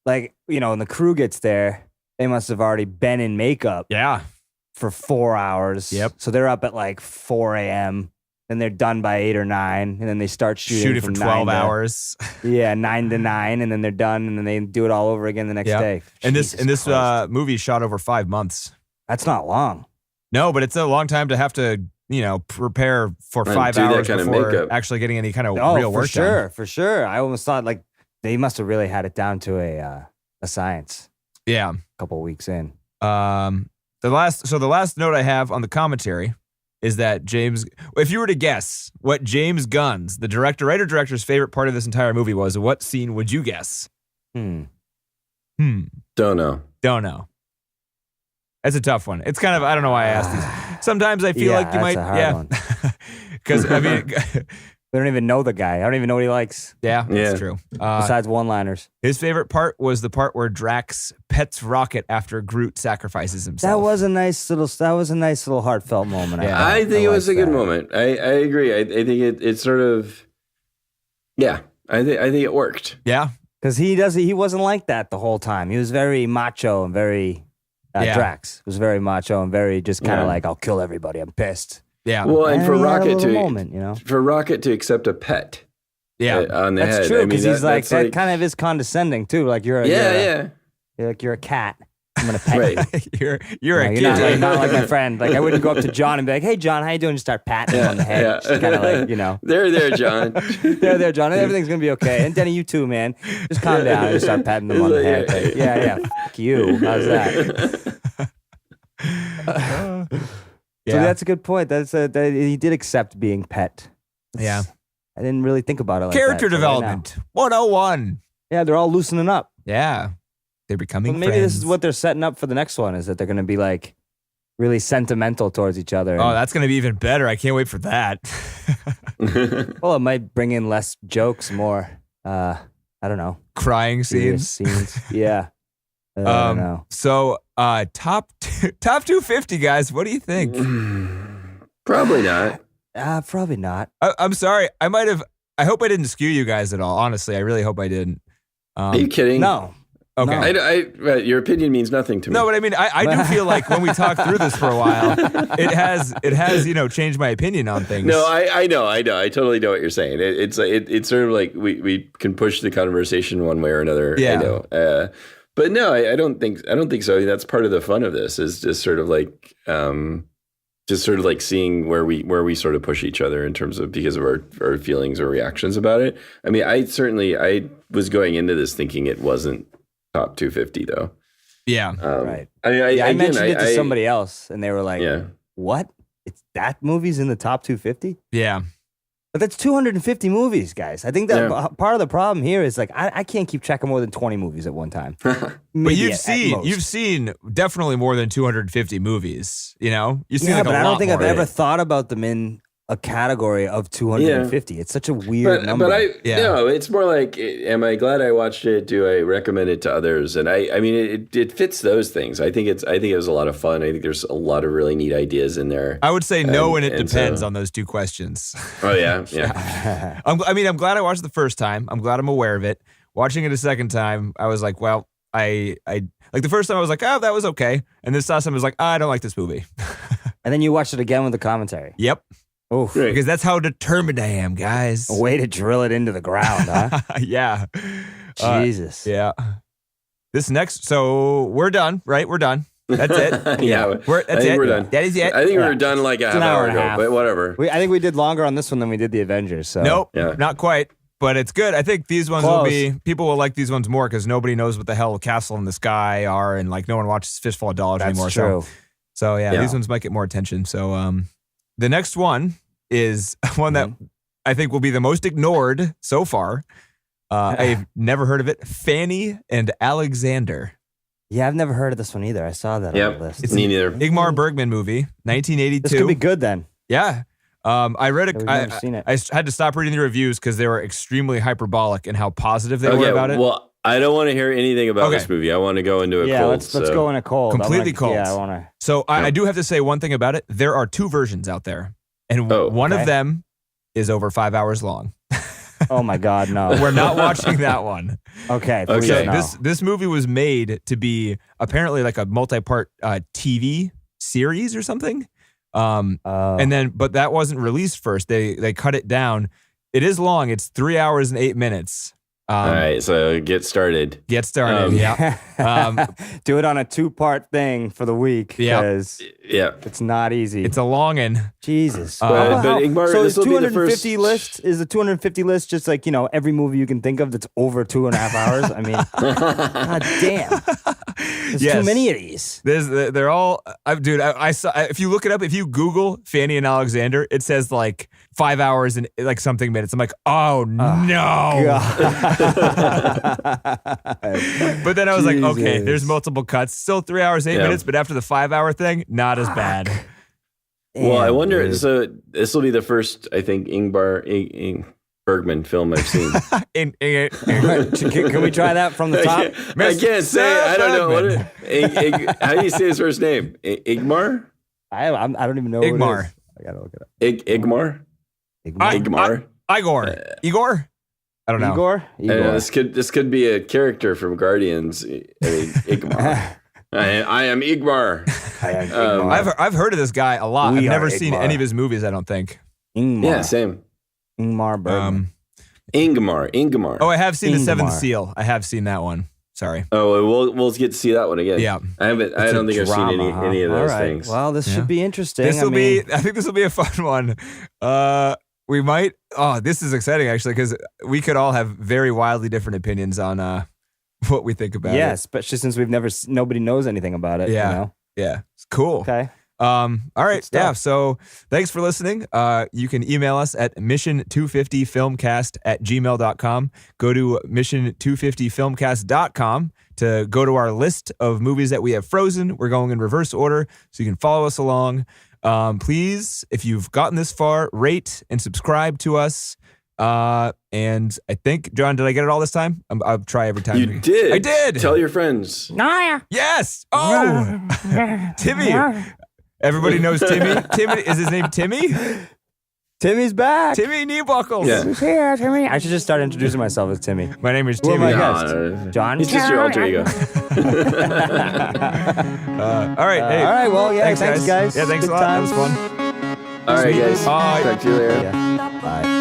when the crew gets there, they must have already been in makeup for 4 hours. Yep. So they're up at like 4 a.m. and they're done by 8 or 9, and then they start shooting for from 12 9 hours. 9 to 9, and then they're done, and then they do it all over again the next day. And Jesus this Christ. movie shot over 5 months. That's not long. No, but it's a long time to have to, prepare for And 5 do that hours kind of before makeup. actually getting any kind of Oh, real work done. for sure. I almost thought like they must have really had it down to a science. Yeah. A couple of weeks in. The last note I have on the commentary is that if you were to guess what James Gunn's, the writer-director's favorite part of this entire movie was, what scene would you guess? Don't know. Don't know. That's a tough one. It's kind of, I don't know why I asked these. Sometimes I feel like you might, that's a hard one. Because, I mean, We don't even know the guy. I don't even know what he likes yeah, Yeah. that's true. besides one-liners. His favorite part was the part where Drax pets Rocket after Groot sacrifices himself. That was a nice little heartfelt moment. Yeah. I think it was a liked good that. moment. I agree. I think it sort of, yeah. I think it worked. Yeah. Because he wasn't like that the whole time. He was very macho and very Yeah. Drax was very macho and very just kind of Yeah. like, I'll kill everybody. I'm pissed. Yeah. Well, and for he had a Rocket little to moment, for Rocket to accept a pet yeah. on the head. That's true I mean, because he's like that's that kind of is condescending too. Like you're a cat. I'm gonna pet you. Right. you're a You're kid. not like my friend. Like I wouldn't go up to John and be like, "Hey, John, how you doing?" Just start patting him on the head. Yeah. Just kind of like, There, John. there, John. Everything's gonna be okay. And Denny, you too, man. Just calm down and just start patting them on the head. Like, yeah. Fuck you. How's that? So that's a good point. That he did accept being pet. Yeah. I didn't really think about it like Character that. till right now. development 101. Yeah, they're all loosening up. Yeah. They're becoming Well, maybe friends. this is what they're setting up for the next one, is that they're going to be like really sentimental towards each other. Oh, that's going to be even better. I can't wait for that. Well, it might bring in less jokes, more, I don't know, Crying serious scenes. scenes. Yeah. I don't know. So, top 250, guys. What do you think? Probably not. Probably not. I'm sorry. I hope I didn't skew you guys at all. Honestly, I really hope I didn't. Are you kidding? No. Okay. No. Your opinion means nothing to me. No, but I mean, I do feel like when we talk through this for a while, it has changed my opinion on things. No, I know. I totally know what you're saying. It's sort of like we can push the conversation one way or another. Yeah. I know. But no, I don't think so. I mean, that's part of the fun of this, is just sort of like seeing where we sort of push each other in terms of, because of our feelings or reactions about it. I mean, I was going into this thinking it wasn't top 250 though. Yeah. Right. I mean, I mentioned it to somebody else, and they were like, Yeah. what? It's that movie's in the top 250? Yeah. But that's 250 movies, guys. I think that part of the problem here is like I can't keep track of more than 20 movies at one time. But Maybe you've at most. seen definitely more than 250 movies. You've seen Yeah, like but a I lot don't think more. I've ever thought about them in a category of 250. It's such a weird number. But no, it's more like, am I glad I watched it? Do I recommend it to others? And I mean, it fits those things. I think it was a lot of fun. I think there's a lot of really neat ideas in there. I would say no, and it and depends so- on those two questions. Oh yeah. I'm glad I watched it the first time. I'm glad I'm aware of it. Watching it a second time, I was like, well, I like the first time I was like, oh, that was okay. And this last time I was like, I don't like this movie. And then you watched it again with the commentary. Yep. Oof. Great. Because that's how determined I am, guys. A way to drill it into the ground, huh? Yeah. Jesus. Yeah. So we're done, right? We're done. That's it. Yeah. That's I think it. we're done. That is it. I think we were done like a half an hour hour and a ago, half. but whatever. I think we did longer on this one than we did the Avengers. So Nope, Yeah. not quite. But it's good. I think these ones people will like these ones more because nobody knows what the hell Castle in the Sky are, and like no one watches Fistful of Dollars that's anymore. true. So yeah, Yeah. these ones might get more attention. So the next one is one that I think will be the most ignored so far. I've never heard of it. Fanny and Alexander. Yeah, I've never heard of this one either. I saw that on the list. Me neither. Ingmar Bergman movie, 1982. This could be good then. Yeah. I read We've it. never seen it. I had to stop reading the reviews because they were extremely hyperbolic in how positive they were about it. Well, I don't want to hear anything about Okay. this movie. I want to go into it Yeah, cold. let's so. go in a cold. Completely cold. Yeah, I want to. So I do have to say one thing about it. There are 2 versions out there, and Oh, one okay. of them is over 5 hours long. Oh my God, no. We're not watching that one. Okay, please Okay. no. This movie was made to be apparently like a multi-part TV series or something. And then, but that wasn't released first. They cut it down. It is long. It's 3 hours and 8 minutes. All right, so get started. Get started. Yeah. Do it on a 2-part thing for the week Yeah. because Yeah. it's not easy. It's a long Jesus. But Ingmar, so this is will be the first 250 list? Is the 250 list just like, every movie you can think of that's over 2.5 hours? I mean, God damn. There's Yes. too many of these. They're all, dude. I saw. If you look it up, if you Google Fanny and Alexander, it says like 5 hours and like something minutes. I'm like, oh no. But then I was like, okay, Jesus. there's multiple cuts. Still 3 hours, 8 Yeah. minutes, but after the 5 hour thing, not as bad. Well, I Damn, wonder. dude. So this will be the first, I think, Bergman film I've seen. Can we try that from the top? I can't say. I don't know what. How do you say his first name? Igmar. I don't even know. What Igmar. it is. I gotta look it up. Igmar. Igmar. Igor? I don't know. Igor. I don't know, this could be a character from Guardians. I mean, Igmar. I am Igmar. I've heard of this guy a lot. We I've never are seen Igmar. any of his movies, I don't think. Ingmar. Yeah, same. Ingmar Bergman. Ingmar. Oh, I have seen The Seventh Ingmar. Seal. I have seen that one. Sorry. Oh, we'll get to see that one again. Yeah. I haven't. I It's don't a think I've seen drama, huh? any of those All right. things. Well, this Yeah. should be interesting. I think this will be a fun one. We might. Oh, this is exciting actually because we could all have very wildly different opinions on what we think about yeah, it. especially since nobody knows anything about it. Yeah. Yeah, it's cool. Okay. All right. stuff. Yeah. So thanks for listening. You can email us at mission250filmcast@gmail.com. Go to mission250filmcast.com to go to our list of movies that we have frozen. We're going in reverse order, so you can follow us along. Please, if you've gotten this far, rate and subscribe to us. And I think, John, did I get it all this time? I'll try every time. You did. I did. Tell your friends. Yes. Oh, Timmy. Everybody knows Timmy. Timmy, is his name Timmy? Timmy's back. Timmy Kneebuckles. Yeah. Who's here, Timmy? I should just start introducing myself as Timmy. My name is Who am Timmy. I? No, guessed. John? He's just your alter ego. All right. Hey. All right. Well, yeah. Thanks, guys. Yeah, thanks Good a lot. That was times. fun. All right, guys. Bye. Talk to you later. Yeah. Bye.